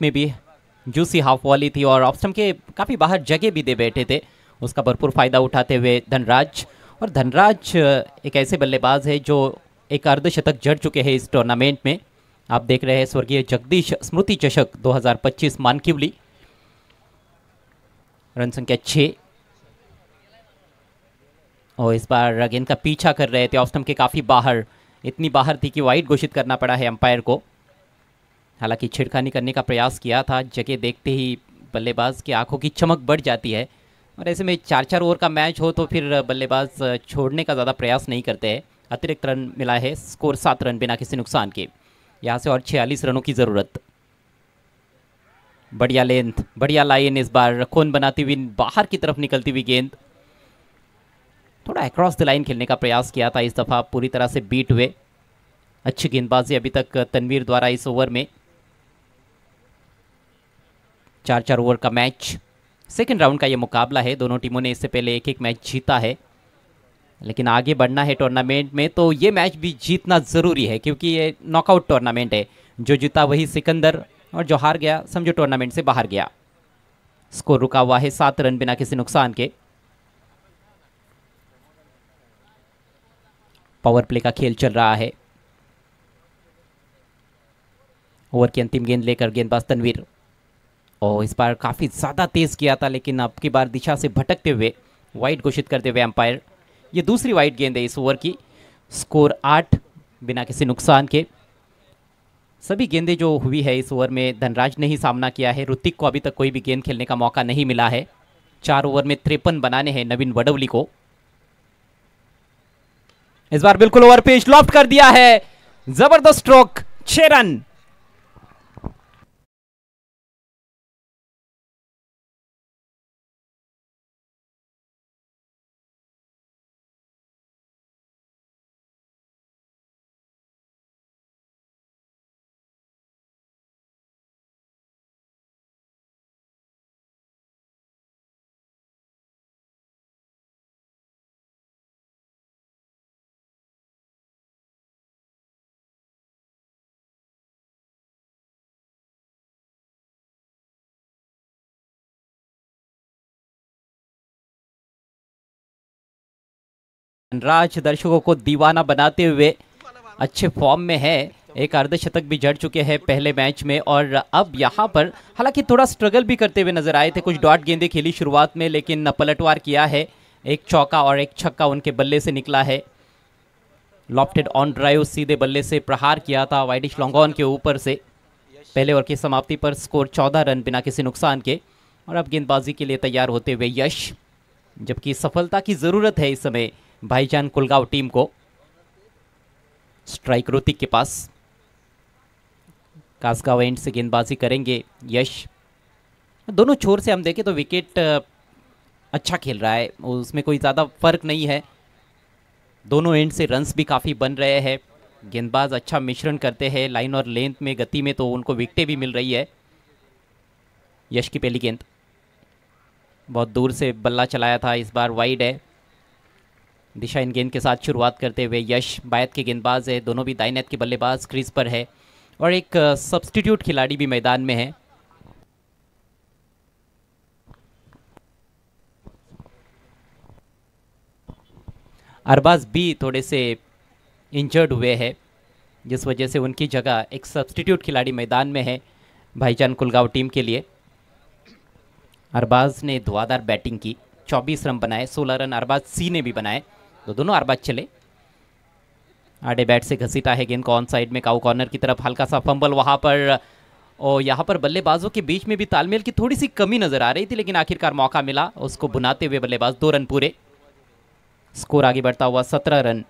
में भी जूसी हाफ वॉली थी और ऑफ स्टंप के काफ़ी बाहर जगह भी दे बैठे थे. उसका भरपूर फ़ायदा उठाते हुए धनराज. और धनराज एक ऐसे बल्लेबाज है जो एक अर्धशतक जड़ चुके हैं इस टूर्नामेंट में. आप देख रहे हैं स्वर्गीय जगदीश स्मृति चषक 2025 मानकिवली. रन संख्या 6. और इस बार गेंद का पीछा कर रहे थे ऑफ स्टंप के काफ़ी बाहर. इतनी बाहर थी कि वाइड घोषित करना पड़ा है अंपायर को. हालांकि छिड़खानी करने का प्रयास किया था. जगह देखते ही बल्लेबाज की आंखों की चमक बढ़ जाती है. और ऐसे में 4-4 ओवर का मैच हो तो फिर बल्लेबाज छोड़ने का ज़्यादा प्रयास नहीं करते हैं. अतिरिक्त रन मिला है. स्कोर 7 रन बिना किसी नुकसान के. यहाँ से और 46 रनों की ज़रूरत. बढ़िया लेंथ, बढ़िया लाइन. इस बार खून बनाती हुई बाहर की तरफ निकलती हुई गेंद. थोड़ा अक्रॉस द लाइन खेलने का प्रयास किया था. इस दफ़ा पूरी तरह से बीट हुए. अच्छी गेंदबाजी अभी तक तनवीर द्वारा इस ओवर में. 4-4 ओवर का मैच, सेकंड राउंड का ये मुकाबला है। दोनों टीमों ने इससे पहले एक एक मैच जीता है, लेकिन आगे बढ़ना है टूर्नामेंट में तो ये मैच भी जीतना ज़रूरी है, क्योंकि ये नॉकआउट टूर्नामेंट है। जो जीता वही सिकंदर, और जो हार गया समझो टूर्नामेंट से बाहर गया। स्कोर रुका हुआ है 7 रन बिना किसी नुकसान के। पावर प्ले का खेल चल रहा है। ओवर की अंतिम गेंद लेकर गेंदबाज तनवीर, और इस बार काफ़ी ज़्यादा तेज़ किया था, लेकिन अब की बार दिशा से भटकते हुए वाइड घोषित करते हुए एम्पायर। ये दूसरी वाइड गेंद है इस ओवर की। स्कोर 8 बिना किसी नुकसान के। सभी गेंदें जो हुई है इस ओवर में धनराज ने ही सामना किया है। ऋतिक को अभी तक कोई भी गेंद खेलने का मौका नहीं मिला है। 4 ओवर में 53 बनाने हैं नवीन वडवली को। इस बार बिल्कुल ओवर पेच लॉफ्ट कर दिया है, जबरदस्त स्ट्रोक, 6 रन। धनराज दर्शकों को दीवाना बनाते हुए अच्छे फॉर्म में है। एक अर्धशतक भी जड़ चुके हैं पहले मैच में, और अब यहाँ पर हालांकि थोड़ा स्ट्रगल भी करते हुए नजर आए थे। कुछ डॉट गेंदें खेली शुरुआत में, लेकिन पलटवार किया है। एक चौका और एक छक्का उनके बल्ले से निकला है। लॉफ्टेड ऑन ड्राइव सीधे बल्ले से प्रहार किया था वाइडिश लॉन्ग ऑन के ऊपर से। पहले ओवर की समाप्ति पर स्कोर 14 रन बिना किसी नुकसान के। और अब गेंदबाजी के लिए तैयार होते हुए यश, जबकि सफलता की ज़रूरत है इस समय भाईजान कुलगांव टीम को। स्ट्राइक ऋतिक के पास, कासगांव एंड से गेंदबाजी करेंगे यश। दोनों छोर से हम देखें तो विकेट अच्छा खेल रहा है, उसमें कोई ज़्यादा फर्क नहीं है। दोनों एंड से रन्स भी काफ़ी बन रहे हैं। गेंदबाज अच्छा मिश्रण करते हैं लाइन और लेंथ में, गति में, तो उनको विकेटें भी मिल रही है। यश की पहली गेंद बहुत दूर से बल्ला चलाया था, इस बार वाइड है। दिशा इन गेंद के साथ शुरुआत करते हुए यश, बायत के गेंदबाज है, दोनों भी दाईं के बल्लेबाज क्रीज पर है, और एक सब्स्टिट्यूट खिलाड़ी भी मैदान में है। अरबाज भी थोड़े से इंजर्ड हुए हैं, जिस वजह से उनकी जगह एक सब्स्टिट्यूट खिलाड़ी मैदान में है भाईजान कुलगांव टीम के लिए। अरबाज ने धुआंधार बैटिंग की, 24 रन बनाए, 16 रन अरबाज सी ने भी बनाए, तो दोनों अरबाज चले। आड़े बैट से घसीटा है गेंद को ऑन साइड में, काउ कॉर्नर की तरफ, हल्का सा फंबल वहां पर, और यहाँ पर बल्लेबाजों के बीच में भी तालमेल की थोड़ी सी कमी नजर आ रही थी, लेकिन आखिरकार मौका मिला उसको बुनाते हुए बल्लेबाज। 2 रन पूरे। स्कोर आगे बढ़ता हुआ 17 रन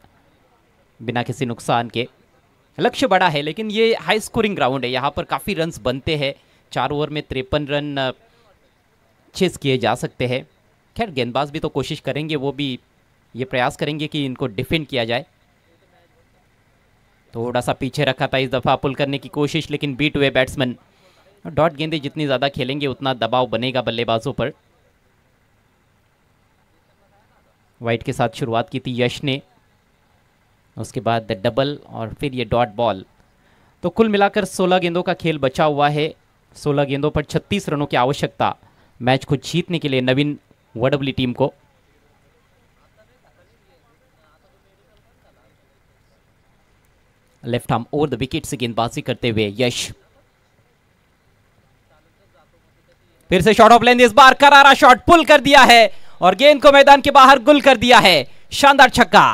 बिना किसी नुकसान के। लक्ष्य बड़ा है, लेकिन ये हाई स्कोरिंग ग्राउंड है, यहाँ पर काफ़ी रन्स बनते हैं। 4 ओवर में 53 रन चेस किए जा सकते हैं। खैर गेंदबाज भी तो कोशिश करेंगे, वो भी ये प्रयास करेंगे कि इनको डिफेंड किया जाए। थोड़ा सा पीछे रखा था इस दफ़ा पुल करने की कोशिश, लेकिन बीट हुए बैट्समैन। डॉट गेंदें जितनी ज़्यादा खेलेंगे उतना दबाव बनेगा बल्लेबाजों पर। वाइट के साथ शुरुआत की थी यश ने, उसके बाद डबल और फिर ये डॉट बॉल। तो कुल मिलाकर 16 गेंदों का खेल बचा हुआ है। 16 गेंदों पर 36 रनों की आवश्यकता मैच को जीतने के लिए नवीन वडवली टीम को। Left arm over the wicket से गेंदबाजी करते हुए यश, फिर से शॉट ऑफ लेंथ, इस बार करारा शॉट पुल कर दिया है और गेंद को मैदान के बाहर गुल कर दिया है। शानदार छक्का।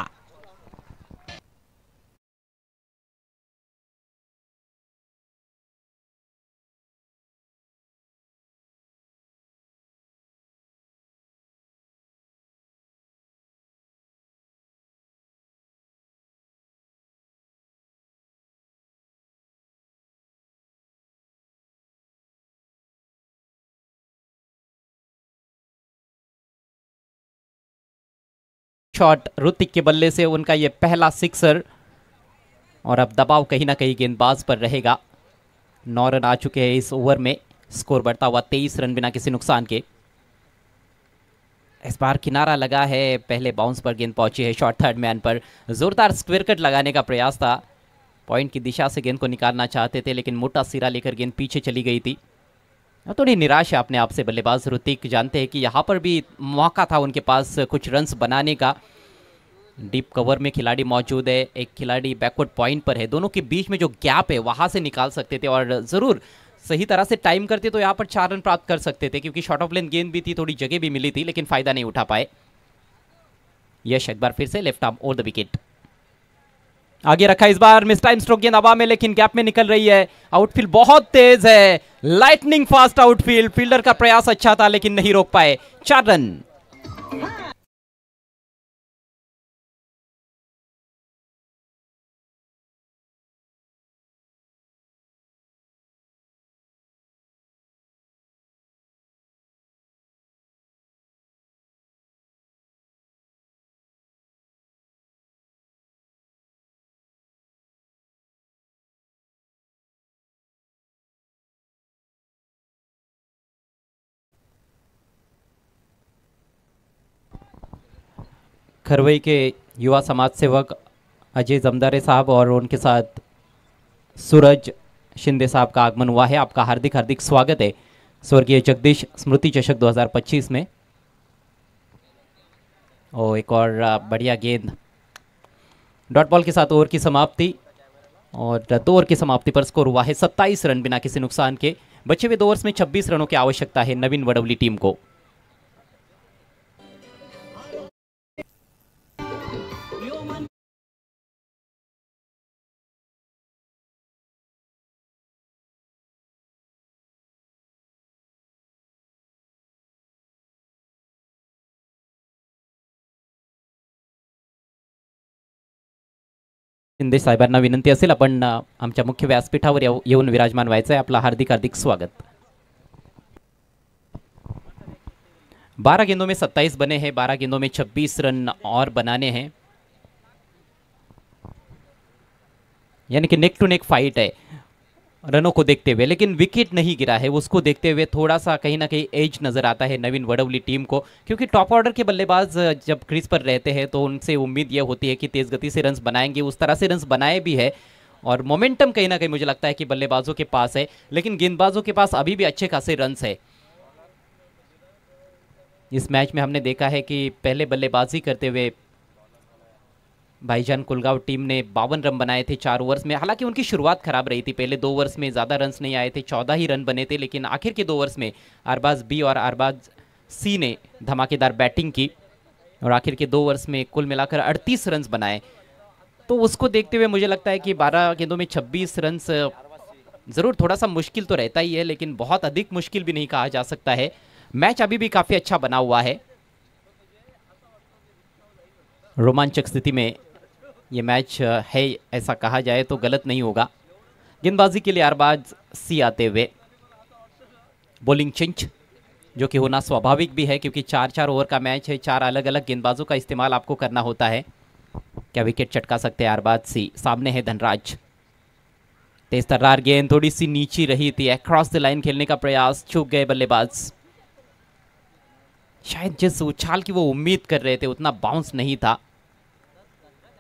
शॉट ऋतिक के बल्ले से उनका यह पहला सिक्सर, और अब दबाव कहीं ना कहीं गेंदबाज पर रहेगा। 9 रन आ चुके हैं इस ओवर में। स्कोर बढ़ता हुआ 23 रन बिना किसी नुकसान के। इस बार किनारा लगा है, पहले बाउंस पर गेंद पहुंची है शॉर्ट थर्ड मैन पर। जोरदार स्क्वायर कट लगाने का प्रयास था, पॉइंट की दिशा से गेंद को निकालना चाहते थे लेकिन मोटा सिरा लेकर गेंद पीछे चली गई थी। थोड़ी निराश है अपने आप से बल्लेबाज ऋतिक, जानते हैं कि यहाँ पर भी मौका था उनके पास कुछ रन्स बनाने का। डीप कवर में खिलाड़ी मौजूद है, एक खिलाड़ी बैकवर्ड पॉइंट पर है, दोनों के बीच में जो गैप है वहाँ से निकाल सकते थे और ज़रूर सही तरह से टाइम करते तो यहाँ पर 4 रन प्राप्त कर सकते थे, क्योंकि शॉर्ट ऑफ लेंथ गेंद भी थी, थोड़ी जगह भी मिली थी, लेकिन फायदा नहीं उठा पाए। यश एक बार फिर से left arm over the wicket, आगे रखा इस बार मिस टाइम स्ट्रोक गेंद हवा में लेकिन गैप में निकल रही है। आउटफील्ड बहुत तेज है, लाइटनिंग फास्ट आउटफील्ड, फील्डर का प्रयास अच्छा था लेकिन नहीं रोक पाए। 4 रन। खरवई के युवा समाज सेवक अजय जमदारे साहब और उनके साथ सूरज शिंदे साहब का आगमन हुआ है। आपका हार्दिक हार्दिक स्वागत है स्वर्गीय जगदीश स्मृति चषक 2025 में। और एक और बढ़िया गेंद, डॉट बॉल के साथ ओवर की समाप्ति, और 2 ओवर की समाप्ति पर स्कोर हुआ है 27 रन बिना किसी नुकसान के। बचे हुए 2 ओवर्स में 26 रनों की आवश्यकता है नवीन वडवली टीम को। शिंदे साहेबांना विनंती असेल आपण आमच्या मुख्य व्यासपीठावर येऊन विराजमान व्हायचं आहे। आपला हार्दिक हार्दिक स्वागत। 12 गेंदों में 27 बने हैं, 12 गेंदों में 26 रन और बनाने हैं, यानी कि नेक टू नेक फाइट है रनों को देखते हुए, लेकिन विकेट नहीं गिरा है, उसको देखते हुए थोड़ा सा कहीं ना कहीं एज नजर आता है नवीन वडवली टीम को, क्योंकि टॉप ऑर्डर के बल्लेबाज जब क्रीज पर रहते हैं तो उनसे उम्मीद यह होती है कि तेज गति से रन्स बनाएंगे। उस तरह से रन्स बनाए भी है और मोमेंटम कहीं ना कहीं मुझे लगता है कि बल्लेबाजों के पास है, लेकिन गेंदबाजों के पास अभी भी अच्छे खासे रन्स है। इस मैच में हमने देखा है कि पहले बल्लेबाजी करते हुए भाईजान कुलगांव टीम ने 52 रन बनाए थे 4 ओवर्स में। हालांकि उनकी शुरुआत खराब रही थी, पहले 2 ओवर्स में ज़्यादा रन्स नहीं आए थे, 14 ही रन बने थे, लेकिन आखिर के 2 ओवर्स में अरबाज बी और अरबाज सी ने धमाकेदार बैटिंग की और आखिर के 2 ओवर्स में कुल मिलाकर 38 रन बनाए। तो उसको देखते हुए मुझे लगता है कि 12 गेंदों में 26 रन ज़रूर थोड़ा सा मुश्किल तो रहता ही है, लेकिन बहुत अधिक मुश्किल भी नहीं कहा जा सकता है। मैच अभी भी काफ़ी अच्छा बना हुआ है, रोमांचक स्थिति में ये मैच है, ऐसा कहा जाए तो गलत नहीं होगा। गेंदबाजी के लिए अरबाज सी आते हुए, बॉलिंग चिंच जो कि होना स्वाभाविक भी है क्योंकि 4-4 ओवर का मैच है, 4 अलग अलग गेंदबाजों का इस्तेमाल आपको करना होता है। क्या विकेट चटका सकते हैं अरबाज सी? सामने है धनराज, तेज तर्रार गेंद थोड़ी सी नीची रही थी, अक्रॉस द लाइन खेलने का प्रयास, चूक गए बल्लेबाज। शायद जिस उछाल की वो उम्मीद कर रहे थे उतना बाउंस नहीं था,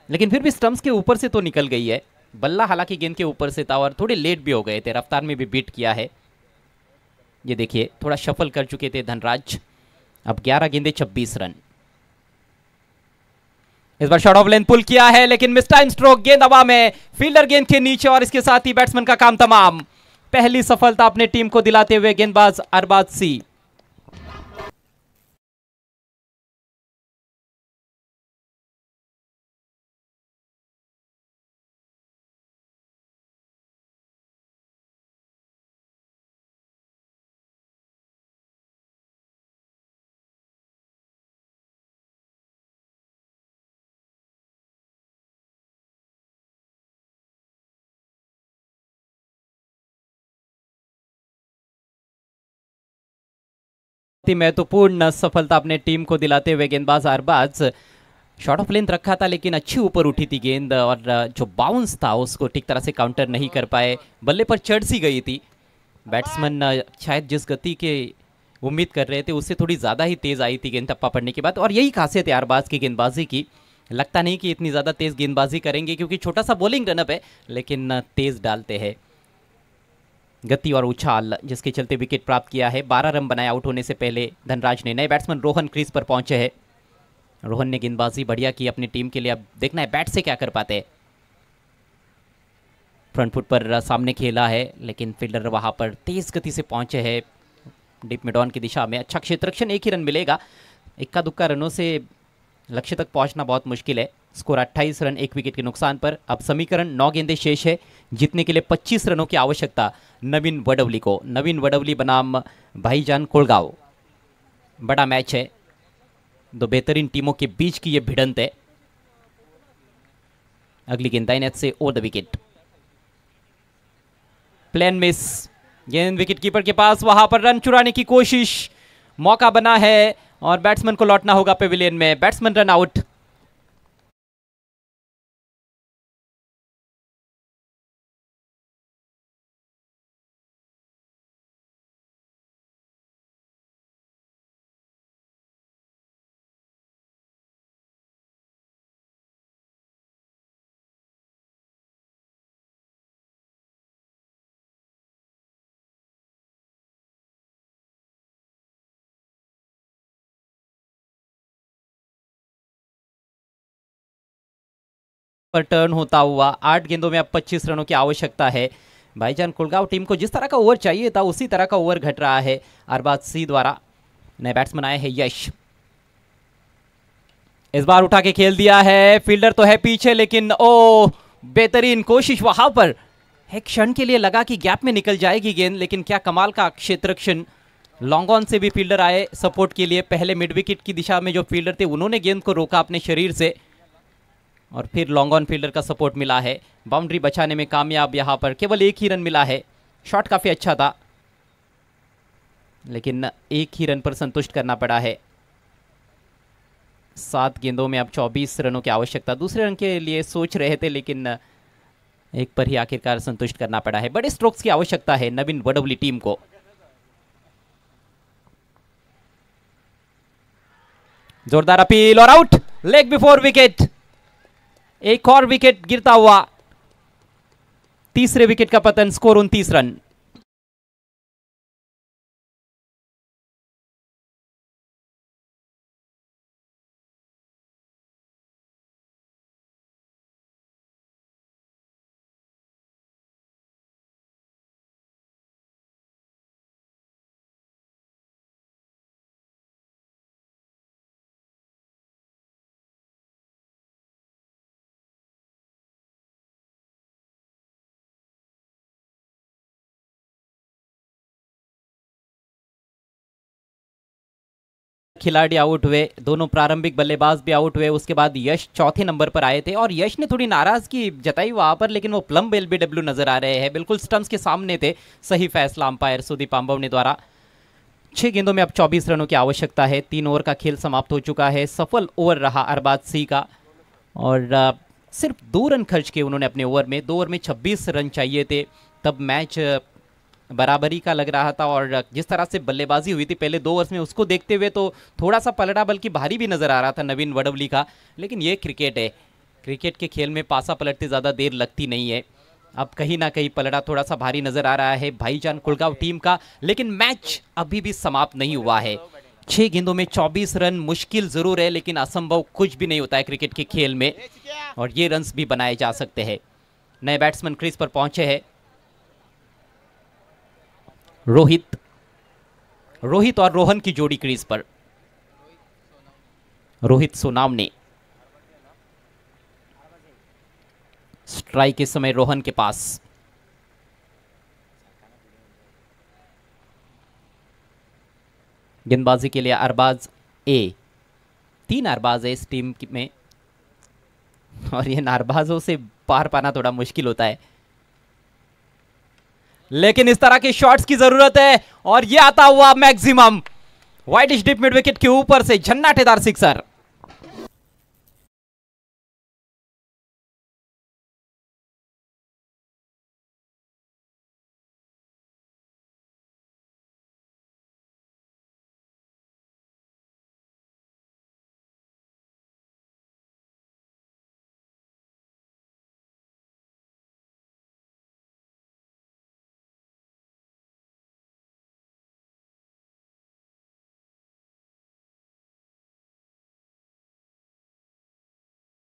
लेकिन फिर भी स्टंप्स के ऊपर से तो निकल गई है। बल्ला हालांकि गेंद के ऊपर से था और थोड़े लेट भी हो गए थे, रफ्तार में भी बीट किया है। ये देखिए थोड़ा शफल कर चुके थे धनराज। अब 11 गेंदे 26 रन। इस बार शॉट ऑफ लेंथ पुल किया है लेकिन मिस टाइम स्ट्रोक, गेंद हवा में, फील्डर गेंद के नीचे और इसके साथ ही बैट्समैन का काम तमाम। पहली सफलता अपने टीम को दिलाते हुए गेंदबाज अरबाज सी। महत्वपूर्ण सफलता अपने टीम को दिलाते हुए गेंदबाज अरबाज, शॉट ऑफ लेंथ रखा था लेकिन अच्छी ऊपर उठी थी गेंद और जो बाउंस था उसको ठीक तरह से काउंटर नहीं कर पाए, बल्ले पर चढ़ सी गई थी। बैट्समैन शायद जिस गति के उम्मीद कर रहे थे उससे थोड़ी ज़्यादा ही तेज़ आई थी गेंद टप्पा पड़ने के बाद, और यही खासियत है अरबाज की गेंदबाजी की। लगता नहीं कि इतनी ज़्यादा तेज़ गेंदबाजी करेंगे क्योंकि छोटा सा बॉलिंग रनअप है, लेकिन तेज़ डालते हैं गति और उछाल, जिसके चलते विकेट प्राप्त किया है। 12 रन बनाए आउट होने से पहले धनराज ने। नए बैट्समैन रोहन क्रीज पर पहुंचे हैं। रोहन ने गेंदबाजी बढ़िया की अपनी टीम के लिए, अब देखना है बैट से क्या कर पाते हैं। फ्रंट फुट पर सामने खेला है, लेकिन फील्डर वहां पर तेज गति से पहुंचे हैं डीप मिड ऑन की दिशा में। अच्छा क्षेत्ररक्षण, 1 ही रन मिलेगा। इक्का दुक्का रनों से लक्ष्य तक पहुंचना बहुत मुश्किल है। स्कोर 28 रन 1 विकेट के नुकसान पर। अब समीकरण 9 गेंदें शेष है, जीतने के लिए 25 रनों की आवश्यकता नवीन वडवली को। नवीन वडवली बनाम भाईजान कोलगांव। बड़ा मैच है, दो बेहतरीन टीमों के बीच की यह भिड़ंत है। अगली गेंद दाईं नेट से ओवर द विकेट। प्लेन मिस, गेंद विकेट कीपर के पास, वहां पर रन चुराने की कोशिश, मौका बना है और बैट्समैन को लौटना होगा पेविलियन में। Batsman run out. पर टर्न होता हुआ 8 गेंदों में अब 25 रनों की आवश्यकता है। भाईजान कोलगांव टीम को जिस तरह का ओवर चाहिए था उसी तरह का ओवर घट रहा है अरबाज सी द्वारा। नए बैट्समैन आए हैं यश, इस बार उठा के खेल दिया है। फील्डर तो है पीछे, लेकिन ओ बेहतरीन कोशिश वहां पर। एक क्षण के लिए लगा कि गैप में निकल जाएगी गेंद, लेकिन क्या कमाल का क्षेत्ररक्षण। लॉन्ग ऑन से भी फील्डर आए सपोर्ट के लिए। पहले मिड विकेट की दिशा में जो फील्डर थे उन्होंने गेंद को रोका अपने शरीर से, और फिर लॉन्ग ऑन फील्डर का सपोर्ट मिला है। बाउंड्री बचाने में कामयाब। यहां पर केवल 1 ही रन मिला है। शॉट काफी अच्छा था, लेकिन 1 ही रन पर संतुष्ट करना पड़ा है। 7 गेंदों में अब 24 रनों की आवश्यकता। दूसरे रन के लिए सोच रहे थे, लेकिन 1 पर ही आखिरकार संतुष्ट करना पड़ा है। बड़े स्ट्रोक्स की आवश्यकता है नवीन वडवली टीम को। जोरदार अपील और आउट, लेग बिफोर विकेट। एक और विकेट गिरता हुआ, तीसरे विकेट का पतन। Score 29 run. खिलाड़ी आउट हुए, दोनों प्रारंभिक बल्लेबाज भी आउट हुए। उसके बाद यश चौथे नंबर पर आए थे, और यश ने थोड़ी नाराजगी जताई वहां पर, लेकिन वो प्लम एलबीडब्ल्यू नजर आ रहे हैं, बिल्कुल स्टंप्स के सामने थे। सही फैसला अंपायर सुदीप आंबवने द्वारा। 6 गेंदों में अब 24 रनों की आवश्यकता है। 3 ओवर का खेल समाप्त हो चुका है। सफल ओवर रहा अरबाज सी का, और सिर्फ 2 रन खर्च किए उन्होंने अपने ओवर में। 2 ओवर में 26 रन चाहिए थे, तब मैच बराबरी का लग रहा था। और जिस तरह से बल्लेबाजी हुई थी पहले 2 ओवर्स में, उसको देखते हुए तो थोड़ा सा पलड़ा बल्कि भारी भी नजर आ रहा था नवीन वडवली का। लेकिन ये क्रिकेट है, क्रिकेट के खेल में पासा पलटते ज़्यादा देर लगती नहीं है। अब कहीं ना कहीं पलड़ा थोड़ा सा भारी नजर आ रहा है भाईजान कोलगांव टीम का, लेकिन मैच अभी भी समाप्त नहीं हुआ है। 6 गेंदों में 24 रन मुश्किल जरूर है, लेकिन असंभव कुछ भी नहीं होता है क्रिकेट के खेल में, और ये रन्स भी बनाए जा सकते हैं। नए बैट्समैन क्रीज पर पहुंचे हैं रोहित और रोहन की जोड़ी क्रीज पर। रोहित सोनावने, स्ट्राइक इस समय रोहन के पास। गेंदबाजी के लिए अरबाज ए। 3 अरबाज है इस टीम में, और ये नारबाजों से पार पाना थोड़ा मुश्किल होता है, लेकिन इस तरह के शॉट्स की जरूरत है। और ये आता हुआ maximum wide deep mid wicket के ऊपर से झन्नाटेदार सिक्सर।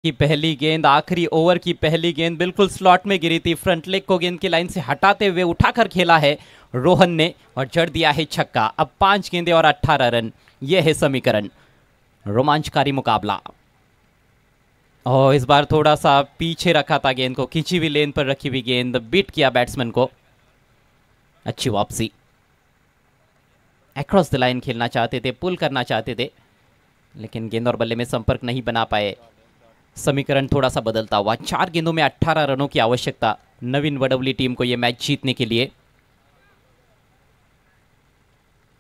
की पहली गेंद, आखिरी ओवर की पहली गेंद बिल्कुल स्लॉट में गिरी थी। फ्रंट लेग को गेंद की लाइन से हटाते हुए उठाकर खेला है रोहन ने और जड़ दिया है छक्का। अब 5 गेंदें और 18 रन, यह है समीकरण। रोमांचकारी मुकाबला। और इस बार थोड़ा सा पीछे रखा था गेंद को, खींची हुई लेन पर रखी हुई गेंद, बीट किया बैट्समैन को। अच्छी वापसी, अक्रॉस द लाइन खेलना चाहते थे, पुल करना चाहते थे, लेकिन गेंद और बल्ले में संपर्क नहीं बना पाए। समीकरण थोड़ा सा बदलता हुआ। 4 गेंदों में 18 रनों की आवश्यकता नवीन वडवली टीम को यह मैच जीतने के लिए।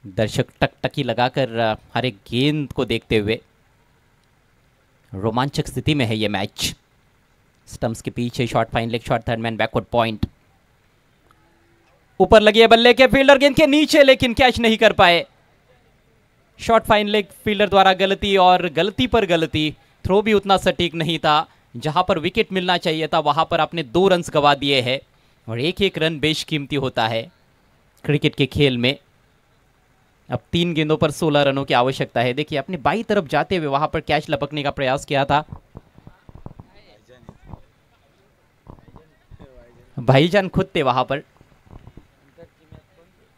दर्शक टकटकी लगाकर हर एक गेंद को देखते हुए, रोमांचक स्थिति में है यह मैच। स्टंप्स के पीछे shot, fine leg shot, third man backward point. ऊपर लगी है बल्ले के, फील्डर गेंद के नीचे, लेकिन कैच नहीं कर पाए। शॉट फाइन लेग फील्डर द्वारा गलती और गलती पर गलती। थ्रो भी उतना सटीक नहीं था, जहां पर विकेट मिलना चाहिए था वहां पर आपने 2 रन गवा दिए हैं और एक एक रन बेशकीमती होता है क्रिकेट के खेल में। अब 3 गेंदों पर 16 रनों की आवश्यकता है। देखिए अपने बाई तरफ जाते हुए वहां पर कैच लपकने का प्रयास किया था। भाईजान खुद थे वहां पर,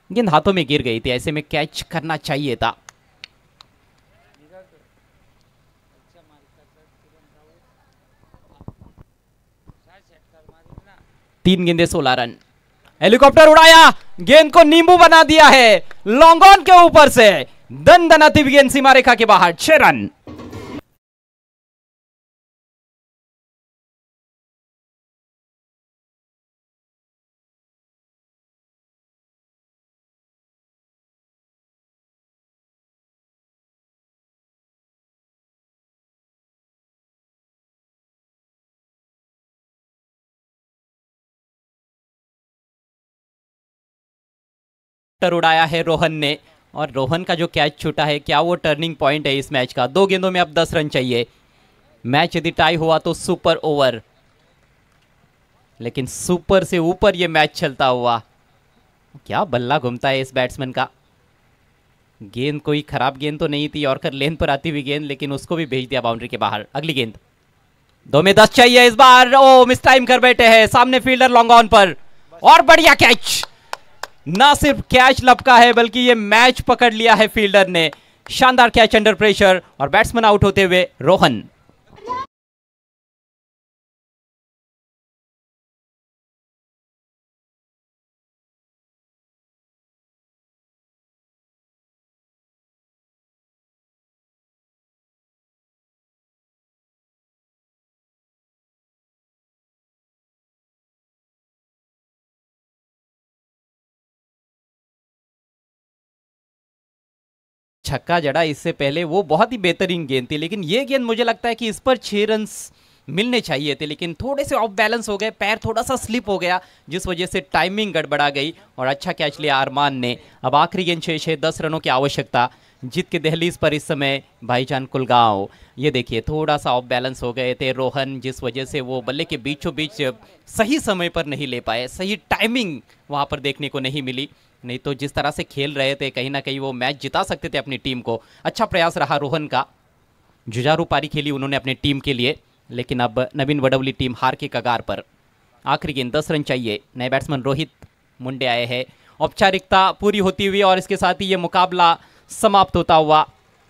गेंद हाथों में गिर गई थी, ऐसे में कैच करना चाहिए था। तीन गेंदे 16 रन। हेलीकॉप्टर उड़ाया, गेंद को नींबू बना दिया है लॉन्ग ऑन के ऊपर से। दनदनाती गेंद सीमा रेखा के बाहर, 6 रन। उड़ाया है रोहन ने और रोहन का जो कैच छूटा है, क्या वो टर्निंग पॉइंट है इस मैच का। 2 गेंदों में अब 10 रन चाहिए। मैच यदि टाई हुआ तो सुपर ओवर, लेकिन सुपर से ऊपर ये मैच चलता हुआ। क्या बल्ला घूमता है इस बैट्समैन का। गेंद कोई खराब गेंद तो नहीं थी, यॉर्कर लेन पर आती हुई गेंद, लेकिन उसको भी भेज दिया बाउंड्री के बाहर। अगली गेंद 2 में 10 चाहिए इस बार। ओ मिस टाइम कर बैठे हैं, सामने फील्डर लॉन्ग ऑन पर और बढ़िया कैच। ना सिर्फ कैच लपका है बल्कि ये मैच पकड़ लिया है फील्डर ने। शानदार कैच अंडर प्रेशर और बैट्समैन आउट होते हुए रोहन। छक्का जड़ा इससे पहले, वो बहुत ही बेहतरीन गेंद थी, लेकिन ये गेंद मुझे लगता है कि इस पर 6 रन मिलने चाहिए थे, लेकिन थोड़े से ऑफ बैलेंस हो गए, पैर थोड़ा सा स्लिप हो गया, जिस वजह से टाइमिंग गड़बड़ा गई और अच्छा कैच लिया अरमान ने। अब आखिरी गेंद 6 10 रनों की आवश्यकता। जीत के दहलीज पर इस समय भाईजान कुलगांव। ये देखिए थोड़ा सा ऑफ बैलेंस हो गए थे रोहन, जिस वजह से वो बल्ले के बीचों बीच सही समय पर नहीं ले पाए, सही टाइमिंग वहाँ पर देखने को नहीं मिली। नहीं तो जिस तरह से खेल रहे थे कहीं ना कहीं वो मैच जिता सकते थे अपनी टीम को। अच्छा प्रयास रहा रोहन का, जुझारू पारी खेली उन्होंने अपनी टीम के लिए, लेकिन अब नवीन वडवली टीम हार के कगार पर। आखिरी गेंद 10 रन चाहिए। नए बैट्समैन रोहित मुंडे आए हैं। औपचारिकता पूरी होती हुई और इसके साथ ही ये मुकाबला समाप्त होता हुआ।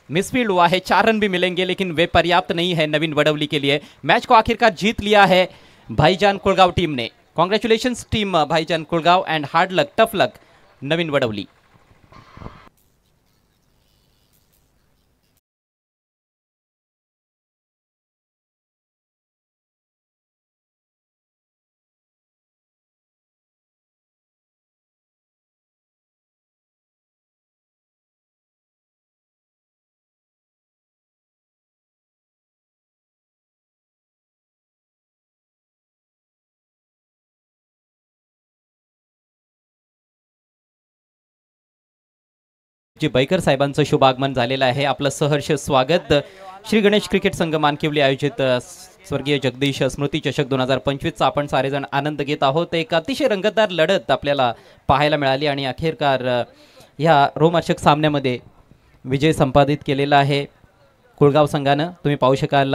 मिसफील्ड हुआ है, 4 रन भी मिलेंगे लेकिन वे पर्याप्त नहीं है नवीन वडवली के लिए। मैच को आखिरकार जीत लिया है भाईजान कुलगांव टीम ने। Congratulations team Bhaijaan Kulgaon and hard luck, tough luck Naveen Vadavali. जे बैकर साहेबांचं शुभ आगमन झालेलं आहे। आपलं सहर्ष स्वागत। श्री गणेश क्रिकेट संघ मानकिवली आयोजित स्वर्गीय जगदीश स्मृती चषक 2025चा आपण सारेजण आनंद घेत आहोत। एक अतिशय रंगतदार लढत आपल्याला पाहायला मिळाली आणि अखेरकार या रोमांचक सामन्यामध्ये विजय संपादित केलेला आहे कुळगाव संघानं। तुम्ही पाहू शकाल